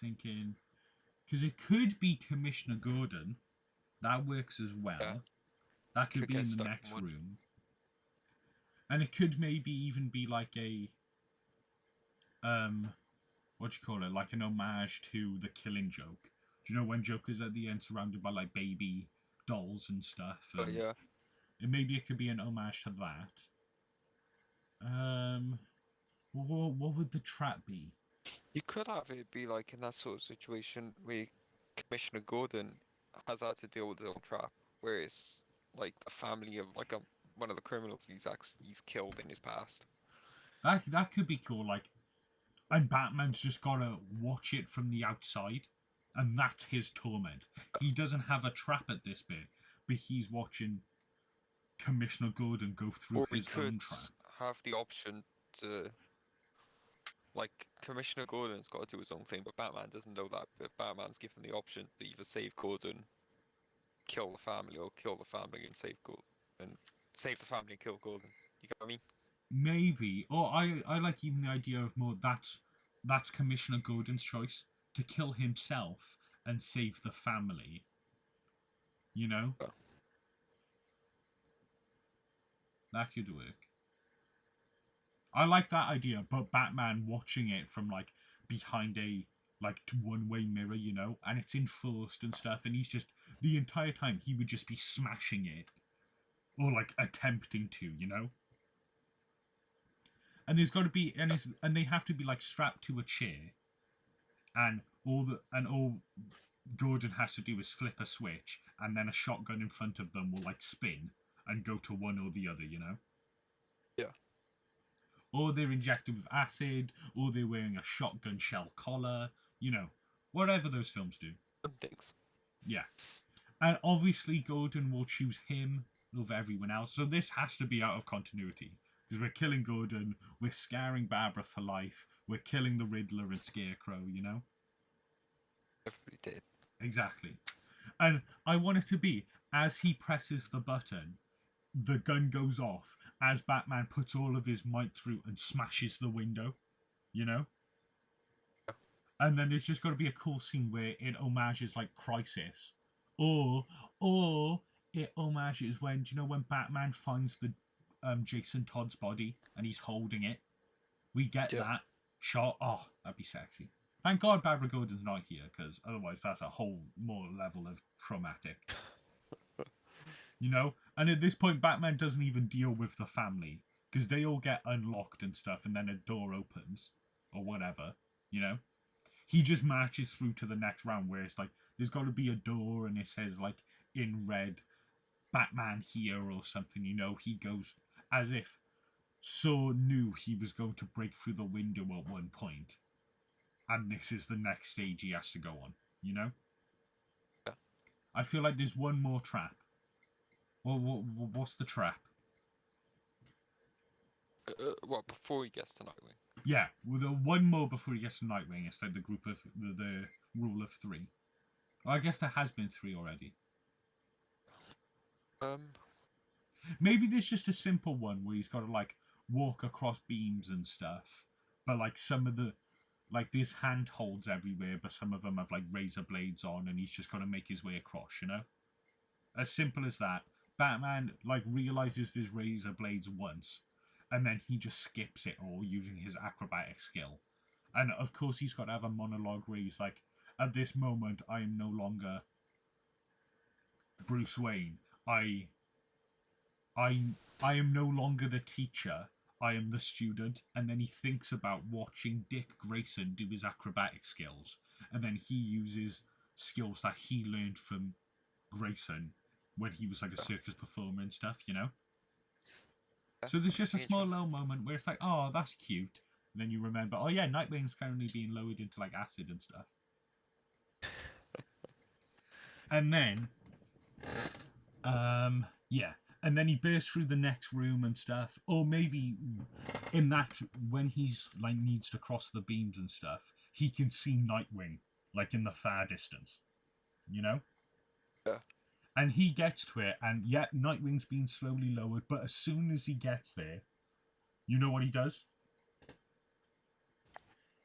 Thinking, because it could be Commissioner Gordon. That works as well. Yeah. That could be in the next room. And it could maybe even be like a what do you call it? Like an homage to the Killing Joke. Do you know when Joker's at the end surrounded by like baby dolls and stuff? Oh yeah. And maybe it could be an homage to that. What would the trap be? You could have it be like in that sort of situation where Commissioner Gordon has had to deal with his own trap, where it's like a family of like one of the criminals he's killed in his past. That could be cool. Like, and Batman's just gotta watch it from the outside, and that's his torment. He doesn't have a trap at this bit, but he's watching Commissioner Gordon go through his own trap. Have the option to, like, Commissioner Gordon's got to do his own thing, but Batman doesn't know that. But Batman's given the option to either save Gordon, kill the family, or kill the family and save Gordon, and save the family and kill Gordon. You get what I mean? Maybe, or I like even the idea of more that's Commissioner Gordon's choice to kill himself and save the family. You know, that could work. I like that idea, but Batman watching it from like behind a like one-way mirror, you know, and it's enforced and stuff, and he's just the entire time he would just be smashing it or like attempting to, you know. And there's got to be, and they have to be like strapped to a chair, and all Gordon has to do is flip a switch, and then a shotgun in front of them will like spin and go to one or the other, you know. Yeah. Or they're injected with acid, or they're wearing a shotgun shell collar, you know, whatever those films do. Thanks. Yeah, and obviously Gordon will choose him over everyone else, so this has to be out of continuity. Because we're killing Gordon, we're scarring Barbara for life, we're killing the Riddler and Scarecrow, you know? Everybody did. Exactly. And I want it to be, as he presses the button, the gun goes off as Batman puts all of his might through and smashes the window, you know? And then there's just got to be a cool scene where it homages like Crisis, or or it homages when, do you know when Batman finds the Jason Todd's body and he's holding it? We get Yeah. that shot. Oh, that'd be sexy. Thank God Barbara Gordon's not here, because otherwise that's a whole more level of traumatic. You know? And at this point, Batman doesn't even deal with the family, because they all get unlocked and stuff, and then a door opens, or whatever, you know? He just marches through to the next round where it's like, there's got to be a door, and it says, like, in red, Batman here or something, you know? He goes as if Saw knew he was going to break through the window at one point, and this is the next stage he has to go on, you know? Yeah. I feel like there's one more trap. Well, what's the trap? What, before he gets to Nightwing? Yeah, with one more before he gets to Nightwing. It's like the group of the rule of three. Well, I guess there has been three already. Maybe there's just a simple one where he's got to like walk across beams and stuff, but like some of the like there's handholds everywhere, but some of them have like razor blades on, and he's just got to make his way across. You know, as simple as that. Batman like realizes there's razor blades once, and then he just skips it all using his acrobatic skill. And of course, he's got to have a monologue where he's like, "At this moment, I am no longer Bruce Wayne. I am no longer the teacher. I am the student." And then he thinks about watching Dick Grayson do his acrobatic skills, and then he uses skills that he learned from Grayson when he was like a circus performer and stuff, you know? So there's just a small little moment where it's like, oh, that's cute. And then you remember, oh yeah, Nightwing's currently being lowered into like acid and stuff. And then, yeah. And then he bursts through the next room and stuff. Or maybe in that, when he's like needs to cross the beams and stuff, he can see Nightwing like in the far distance, you know? Yeah. And he gets to it, and yet Nightwing's being slowly lowered. But as soon as he gets there, you know what he does?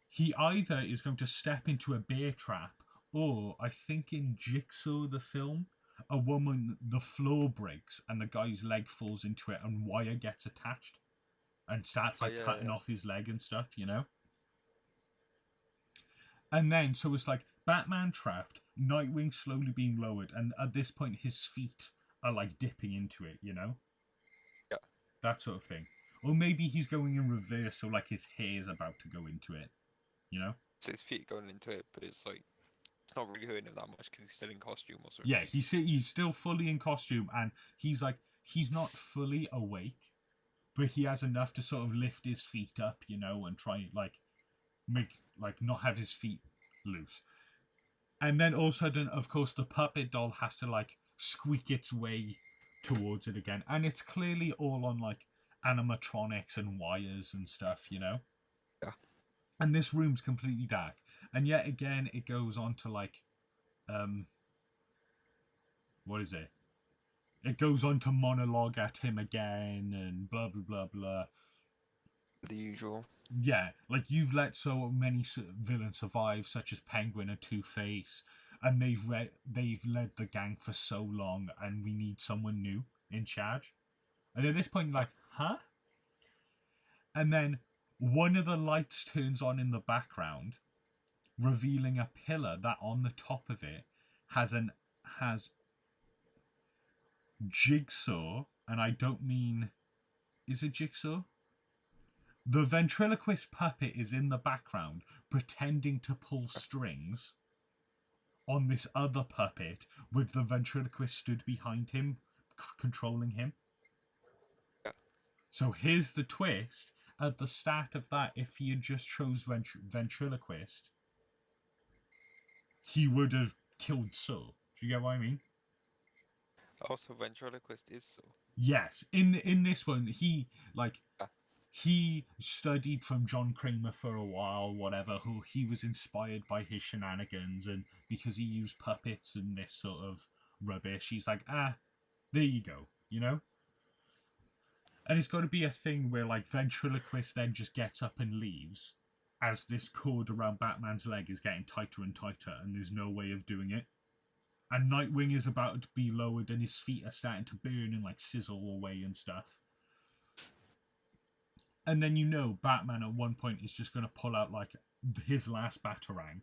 He either is going to step into a bear trap, or I think in Jigsaw the film, a woman, the floor breaks and the guy's leg falls into it, and wire gets attached and starts like cutting off his leg and stuff, you know? And then, so it's like Batman trapped, Nightwing slowly being lowered, and at this point his feet are like dipping into it, you know? Yeah. That sort of thing. Or maybe he's going in reverse, so like his hair's about to go into it, you know? So his feet going into it, but it's like, it's not really hurting him that much because he's still in costume or something. Yeah, he's still fully in costume, and he's like, he's not fully awake, but he has enough to sort of lift his feet up, you know, and try like make like not have his feet loose. And then all of a sudden, of course, the puppet doll has to like squeak its way towards it again, and it's clearly all on like animatronics and wires and stuff, you know. Yeah. And this room's completely dark, and yet again it goes on to like what is it? It goes on to monologue at him again and blah blah blah blah. The usual. Yeah, like you've let so many villains survive, such as Penguin and Two-Face, and they've led the gang for so long, and we need someone new in charge. And at this point, like, huh? And then one of the lights turns on in the background, revealing a pillar that on the top of it has Jigsaw, and I don't mean, is it Jigsaw? The ventriloquist puppet is in the background pretending to pull strings on this other puppet with the ventriloquist stood behind him, controlling him. Yeah. So here's the twist. At the start of that, if he had just chose ventriloquist, he would have killed Saw. Do you get what I mean? Also, ventriloquist is so. Yes. In this one, he like he studied from John Kramer for a while, whatever, who he was inspired by his shenanigans, and because he used puppets and this sort of rubbish, he's like, there you go, you know? And it's got to be a thing where, like, ventriloquist then just gets up and leaves as this cord around Batman's leg is getting tighter and tighter, and there's no way of doing it. And Nightwing is about to be lowered, and his feet are starting to burn and, like, sizzle away and stuff. And then, you know, Batman at one point is just going to pull out, like, his last Batarang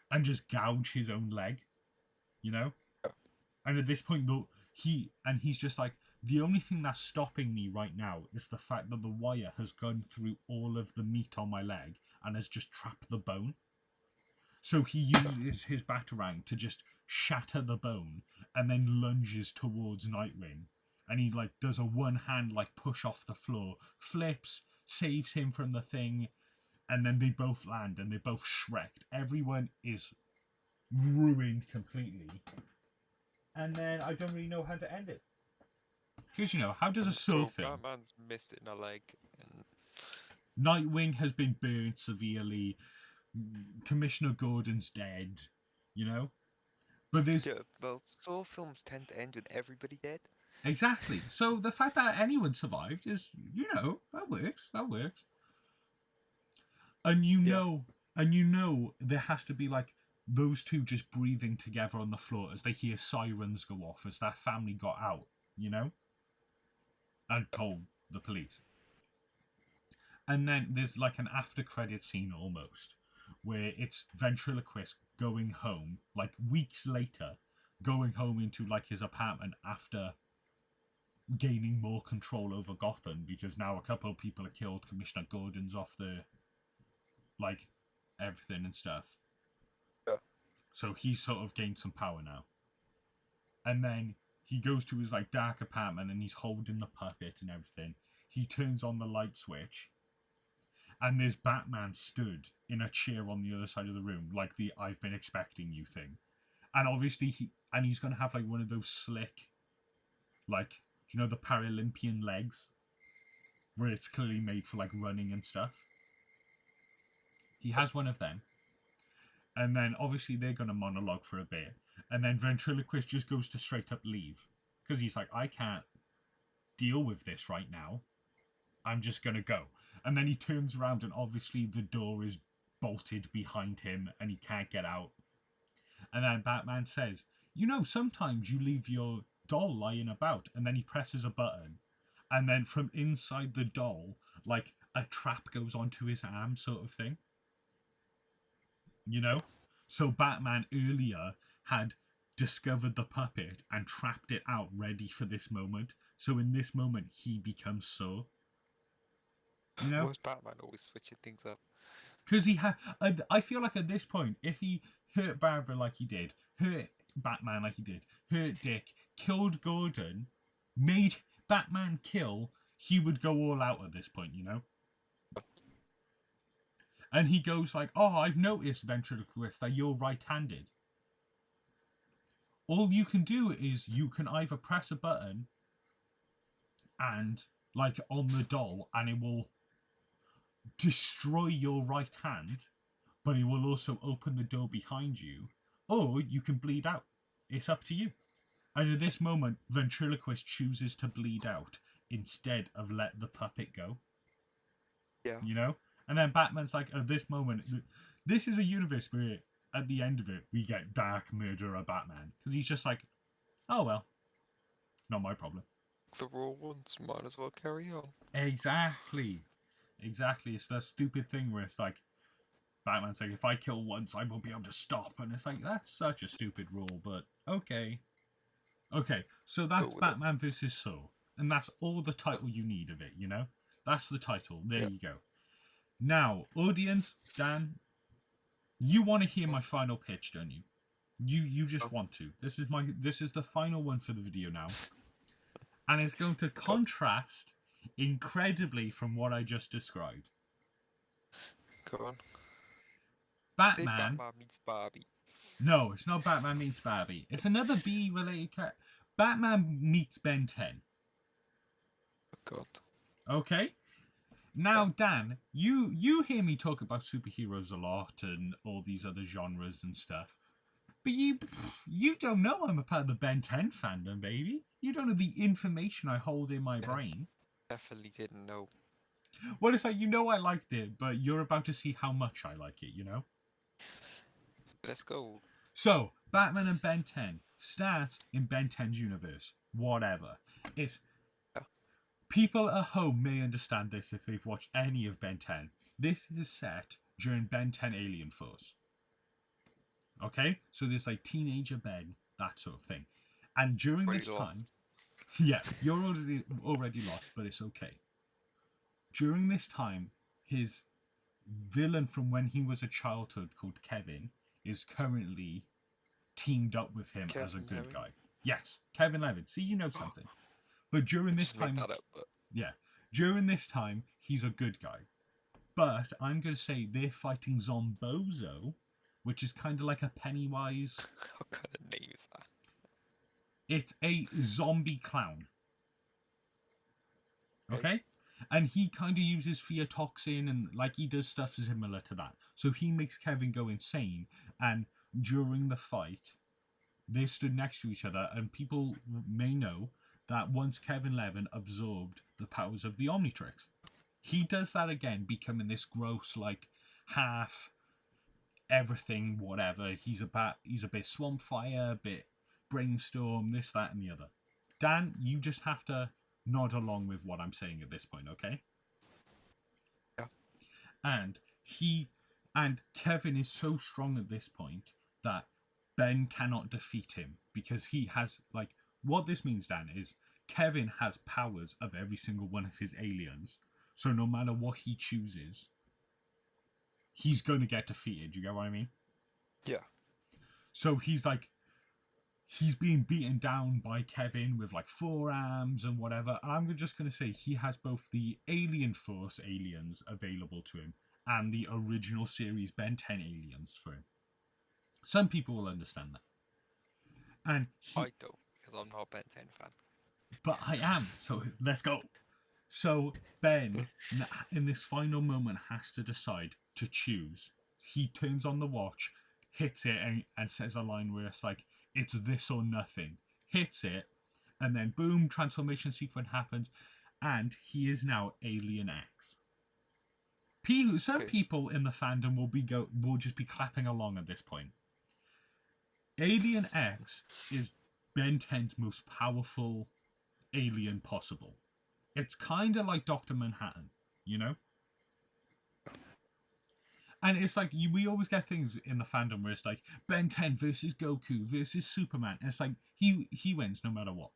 and just gouge his own leg, you know? And at this point, though, he's just like, the only thing that's stopping me right now is the fact that the wire has gone through all of the meat on my leg and has just trapped the bone. So he uses his Batarang to just shatter the bone and then lunges towards Nightwing. And he, like, does a one-hand, like, push off the floor, flips, saves him from the thing, and then they both land and they're both shreked. Everyone is ruined completely. And then I don't really know how to end it. Because, you know, how does a Saw film... Batman's missed it in a leg. And... Nightwing has been burned severely. Commissioner Gordon's dead. You know? But there's... Yeah, well, Saw films tend to end with everybody dead. Exactly. So the fact that anyone survived is, you know, that works. That works. And you know there has to be, like, those two just breathing together on the floor as they hear sirens go off as their family got out, you know? And told the police. And then there's, like, an after-credit scene almost, where it's ventriloquist going home, like, weeks later, going home into, like, his apartment after gaining more control over Gotham, because now a couple of people are killed, Commissioner Gordon's off the, like, everything and stuff. Yeah. So he's sort of gained some power now. And then he goes to his, like, dark apartment and he's holding the puppet and everything. He turns on the light switch and there's Batman stood in a chair on the other side of the room, like the I've been expecting you thing. And obviously he's going to have, like, one of those slick, like, do you know the Paralympian legs? Where it's clearly made for, like, running and stuff. He has one of them. And then, obviously, they're going to monologue for a bit. And then Ventriloquist just goes to straight up leave. Because he's like, I can't deal with this right now. I'm just going to go. And then he turns around and obviously the door is bolted behind him and he can't get out. And then Batman says, you know, sometimes you leave your doll lying about. And then he presses a button. And then from inside the doll, like, a trap goes onto his arm sort of thing. You know? So Batman earlier had discovered the puppet and trapped it out ready for this moment. So in this moment, he becomes Saw. You know? Why is Batman always switching things up? Because I feel like at this point, if he hurt Barbara like he did, hurt Batman like he did, hurt Dick, killed Gordon, made Batman kill, he would go all out at this point, you know? And he goes like, oh, I've noticed, Ventriloquist, that you're right-handed. All you can do is you can either press a button and, like, on the doll, and it will destroy your right hand, but it will also open the door behind you, or you can bleed out. It's up to you. And at this moment, Ventriloquist chooses to bleed out instead of let the puppet go. Yeah. You know? And then Batman's like, at this moment, this is a universe where at the end of it, we get Dark Murderer Batman. Because he's just like, oh well, not my problem. The raw ones might as well carry on. Exactly. It's the stupid thing where it's like, Batman's like, if I kill once, I won't be able to stop. And it's like, that's such a stupid rule, but okay. Okay, so that's Batman vs. Saw. And that's all the title you need of it, you know? That's the title. There you go. Now, audience, Dan, you want to hear my final pitch, don't you? You just want to. This is the final one for the video now. And it's going to contrast incredibly from what I just described. Go on. Batman... Big Batman meets Barbie. No, it's not Batman meets Barbie. It's another B-related character. Batman meets Ben 10. Oh, God. Okay? Now, Dan, you hear me talk about superheroes a lot and all these other genres and stuff. But you don't know I'm a part of the Ben 10 fandom, baby. You don't know the information I hold in my brain. Definitely didn't know. Well, it's like, you know I liked it, but you're about to see how much I like it, you know? Let's go. So, Batman and Ben 10 start in Ben 10's universe. Whatever. It's Yeah. People at home may understand this if they've watched any of Ben 10. This is set during Ben 10 Alien Force. Okay? So there's like teenager Ben, that sort of thing. And during Already this lost. time, yeah, you're already lost, but it's okay. During this time, his villain from when he was a childhood called Kevin is currently teamed up with him as a Kevin good Levin? guy. Yes, Kevin Levin. See, you know something. But during this Just made time, that up, but yeah, during this time, he's a good guy. But I'm going to say they're fighting Zombozo, which is kind of like a Pennywise. what kind of name is that? It's a zombie clown. Okay. Okay? And he kind of uses fear toxin and like he does stuff similar to that. So he makes Kevin go insane. And during the fight, they stood next to each other. And people may know that once Kevin Levin absorbed the powers of the Omnitrix, he does that again, becoming this gross, like, half everything, whatever. He's a bit swamp fire, a bit brainstorm, this, that, and the other. Dan, you just have to nod along with what I'm saying at this point, okay? Yeah. And Kevin is so strong at this point that Ben cannot defeat him because he has, like, what this means, Dan, is Kevin has powers of every single one of his aliens. So no matter what he chooses, he's going to get defeated. You get what I mean? Yeah. So he's being beaten down by Kevin with like forearms and whatever. And I'm just going to say he has both the Alien Force aliens available to him and the original series Ben 10 aliens for him. Some people will understand that. And I don't, because I'm not a Ben 10 fan. But I am. So let's go. So Ben, in this final moment, has to decide to choose. He turns on the watch, hits it, and says a line where it's like, it's this or nothing. Hits it, and then boom, transformation sequence happens, and he is now Alien X. Some people in the fandom will just be clapping along at this point. Alien X is Ben 10's most powerful alien possible. It's kind of like Dr. Manhattan, you know? And it's like, we always get things in the fandom where it's like, Ben 10 versus Goku versus Superman. And it's like, he wins no matter what.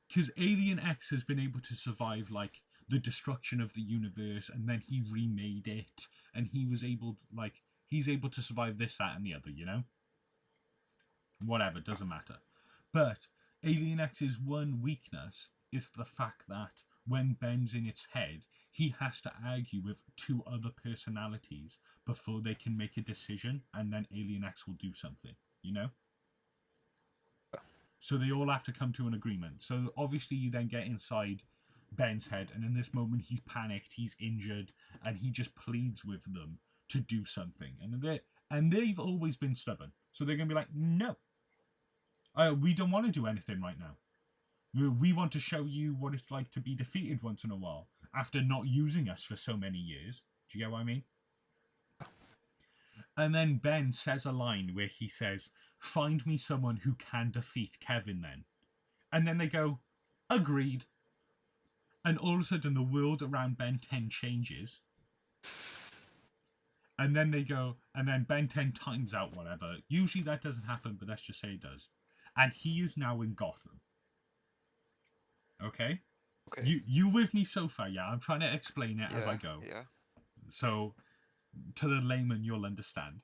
Because Alien X has been able to survive, like, the destruction of the universe, and then he remade it, and he was able, like, he's able to survive this, that, and the other, you know? Whatever, doesn't matter. But Alien X's one weakness is the fact that when Ben's in its head, he has to argue with two other personalities before they can make a decision, and then Alien X will do something, you know? So they all have to come to an agreement. So obviously you then get inside Ben's head, and in this moment he's panicked, he's injured, and he just pleads with them to do something. And they've always been stubborn. So they're going to be like, no. We don't want to do anything right now. We want to show you what it's like to be defeated once in a while after not using us for so many years. Do you get what I mean? And then Ben says a line where he says, find me someone who can defeat Kevin then. And then they go, agreed. And all of a sudden the world around Ben 10 changes. And then they go, and then Ben 10 times out whatever. Usually that doesn't happen, but let's just say it does. And he is now in Gotham. Okay? You with me so far, yeah? I'm trying to explain it as I go. Yeah. So, to the layman, you'll understand.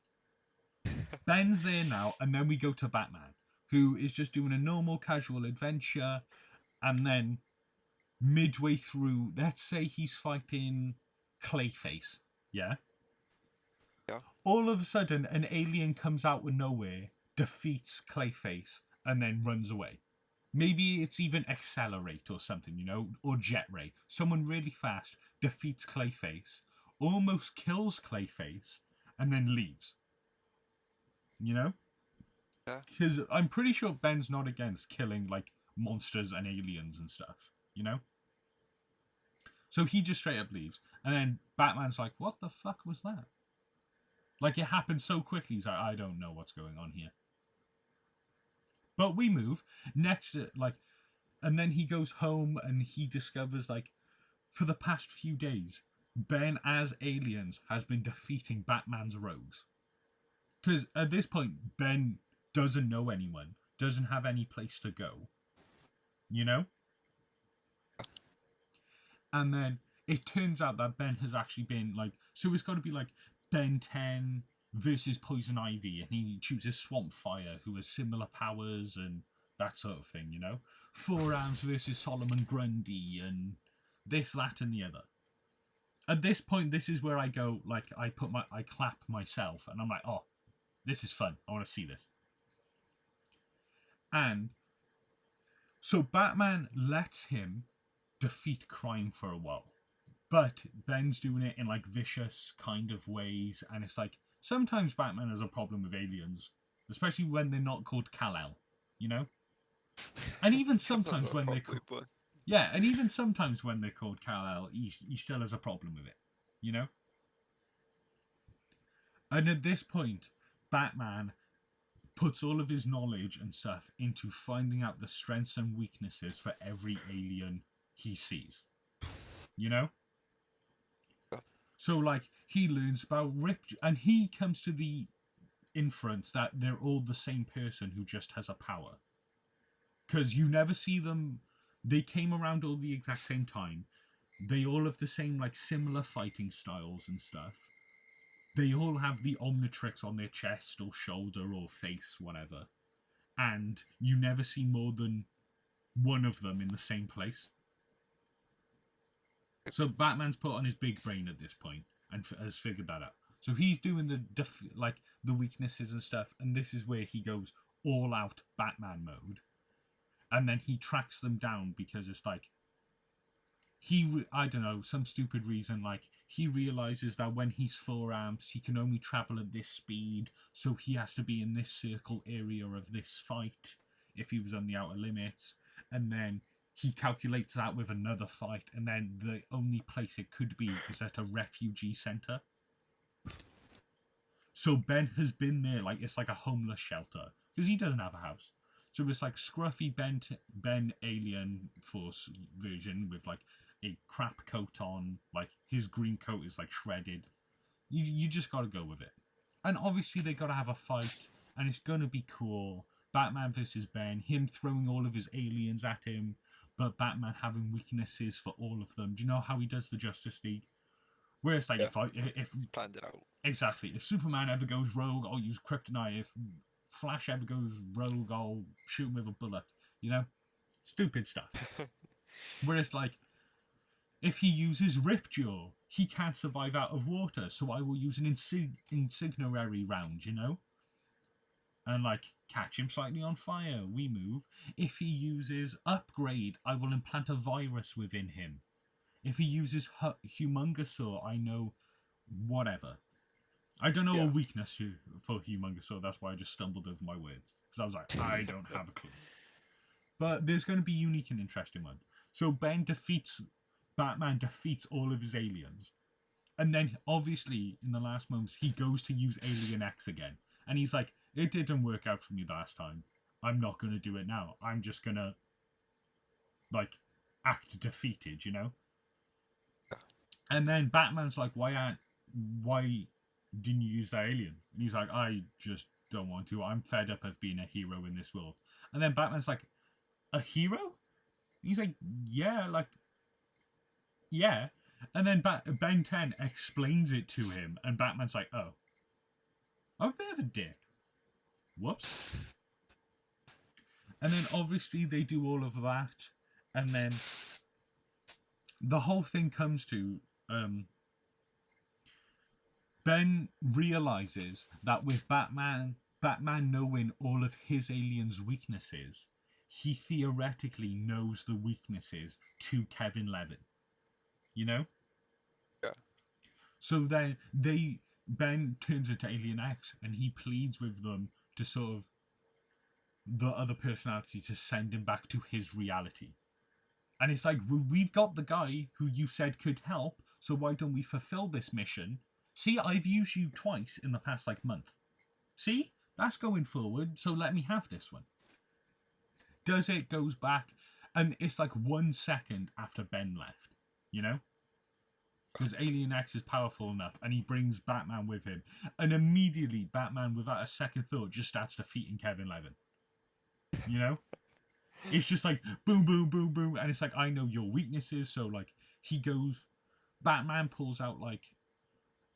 Ben's there now, and then we go to Batman, who is just doing a normal, casual adventure, and then midway through, let's say he's fighting Clayface, yeah? Yeah. All of a sudden, an alien comes out of nowhere, defeats Clayface, and then runs away. Maybe it's even Accelerate or something, you know, or Jet Ray. Someone really fast defeats Clayface, almost kills Clayface, and then leaves. You know? Yeah. Because I'm pretty sure Ben's not against killing, like, monsters and aliens and stuff. You know? So he just straight up leaves. And then Batman's like, what the fuck was that? Like, it happened so quickly. He's like, I don't know what's going on here. But we move next, like, and then he goes home and he discovers, like, for the past few days, Ben as aliens has been defeating Batman's rogues. Because at this point, Ben doesn't know anyone, doesn't have any place to go. You know? And then it turns out that Ben has actually been, like, so it's got to be like Ben 10 versus Poison Ivy, and he chooses Swamp Fire, who has similar powers and that sort of thing, you know? Four Arms versus Solomon Grundy, and this, that, and the other. At this point, this is where I go, like, I clap myself, and I'm like, oh, this is fun. I want to see this. And so Batman lets him defeat crime for a while. But Ben's doing it in, like, vicious kind of ways, and it's like, sometimes Batman has a problem with aliens, especially when they're not called Kal-El, you know? And even sometimes when they're called... Yeah, and even sometimes when they're called Kal-El, he still has a problem with it, you know? And at this point, Batman puts all of his knowledge and stuff into finding out the strengths and weaknesses for every alien he sees, you know? So, like, he learns about Rip, and he comes to the inference that they're all the same person who just has a power. Because you never see them, they came around all the exact same time. They all have the same, like, similar fighting styles and stuff. They all have the Omnitrix on their chest or shoulder or face, whatever. And you never see more than one of them in the same place. So Batman's put on his big brain at this point and has figured that out. So he's doing the weaknesses and stuff, and this is where he goes all out Batman mode, and then he tracks them down because it's like I don't know, some stupid reason, like he realizes that when he's four arms, he can only travel at this speed, so he has to be in this circle area of this fight if he was on the outer limits, and then he calculates that with another fight, and then the only place it could be is at a refugee center. So Ben has been there, like it's like a homeless shelter, because he doesn't have a house. So it's like scruffy Ben Alien Force version with like a crap coat on, like his green coat is like shredded. You just gotta go with it. And obviously they gotta have a fight, and it's gonna be cool. Batman versus Ben, him throwing all of his aliens at him, but Batman having weaknesses for all of them. Do you know how he does the Justice League? Where it's like, if he's planned it out. Exactly. If Superman ever goes rogue, I'll use kryptonite. If Flash ever goes rogue, I'll shoot him with a bullet. You know? Stupid stuff. Where it's like, if he uses Ripjaw, he can't survive out of water, so I will use an incendiary round, you know? And, like, catch him slightly on fire. We move. If he uses Upgrade, I will implant a virus within him. If he uses Humongousaur, I know whatever. I don't know a weakness for Humongousaur, that's why I just stumbled over my words. Because I was like, I don't have a clue. But there's going to be unique and interesting ones. So Batman defeats all of his aliens. And then, obviously, in the last moments, he goes to use Alien X again. And he's like, it didn't work out for me last time. I'm not going to do it now. I'm just going to, like, act defeated, you know? And then Batman's like, why didn't you use that alien? And he's like, I just don't want to. I'm fed up of being a hero in this world. And then Batman's like, a hero? And he's like, yeah. And then Ben 10 explains it to him, and Batman's like, oh, I'm a bit of a dick. Whoops. And then obviously they do all of that, and then the whole thing comes to Ben realizes that with Batman knowing all of his aliens' weaknesses, he theoretically knows the weaknesses to Kevin Levin. You know? Yeah. So then Ben turns into Alien X and he pleads with them to sort of the other personality to send him back to his reality. And it's like, well, we've got the guy who you said could help, so why don't we fulfill this mission? See, I've used you twice in the past, like, month. See? That's going forward, so let me have this one. Does it, goes back, and it's like 1 second after Ben left, you know? Because Alien X is powerful enough, and he brings Batman with him. And immediately, Batman, without a second thought, just starts defeating Kevin Levin. You know? It's just like, boom, boom, boom, boom. And it's like, I know your weaknesses. So, like, he goes... Batman pulls out, like,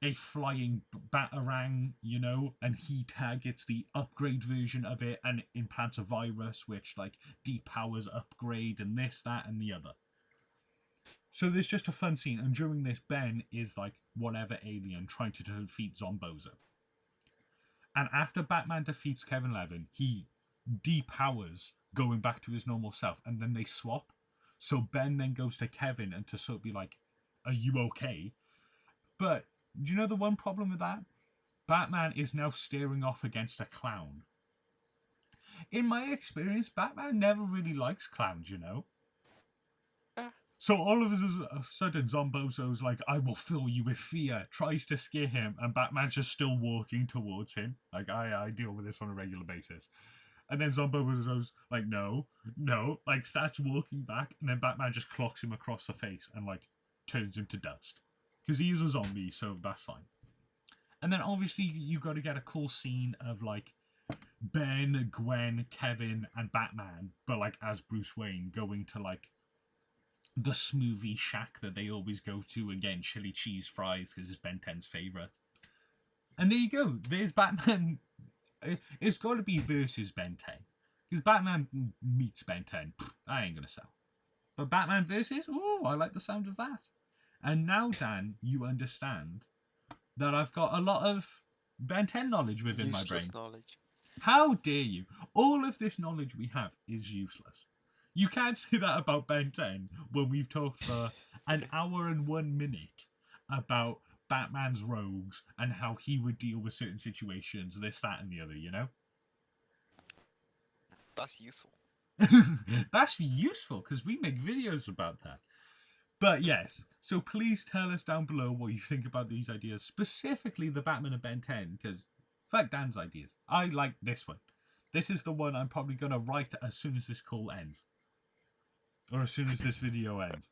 a flying batarang, you know? And he targets the upgrade version of it and implants a virus, which, like, depowers upgrade and this, that, and the other. So there's just a fun scene, and during this, Ben is like whatever alien trying to defeat Zombozo. And after Batman defeats Kevin Levin, he depowers, going back to his normal self, and then they swap. So Ben then goes to Kevin and to sort of be like, are you okay? But do you know the one problem with that? Batman is now staring off against a clown. In my experience, Batman never really likes clowns, you know? So all of a sudden, Zombozo's like, I will fill you with fear, tries to scare him, and Batman's just still walking towards him. Like, I deal with this on a regular basis. And then Zombozo's like, no, like, starts walking back, and then Batman just clocks him across the face and, like, turns him to dust. Because he is a zombie, so that's fine. And then, obviously, you got to get a cool scene of, like, Ben, Gwen, Kevin, and Batman, but, like, as Bruce Wayne, going to, like, the smoothie shack that they always go to, again, chili cheese fries because it's Ben 10's favourite. And there you go. There's Batman. It's got to be versus Ben 10. Because Batman meets Ben 10. I ain't going to sell. But Batman versus? Ooh, I like the sound of that. And now, Dan, you understand that I've got a lot of Ben 10 knowledge within my brain. Useless knowledge. How dare you? All of this knowledge we have is useless. You can't say that about Ben 10 when we've talked for an hour and 1 minute about Batman's rogues and how he would deal with certain situations, this, that, and the other, you know? That's useful. That's useful because we make videos about that. But yes, so please tell us down below what you think about these ideas, specifically the Batman and Ben 10, because fuck Dan's ideas. I like this one. This is the one I'm probably going to write as soon as this call ends. Or as soon as this video ends.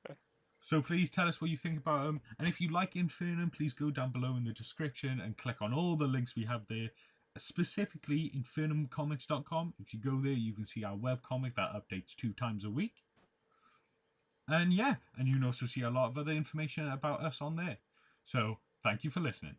So please tell us what you think about them. And if you like Infernum, please go down below in the description and click on all the links we have there. Specifically, infernumcomics.com. If you go there, you can see our webcomic that updates 2 times a week. And yeah, and you can also see a lot of other information about us on there. So thank you for listening.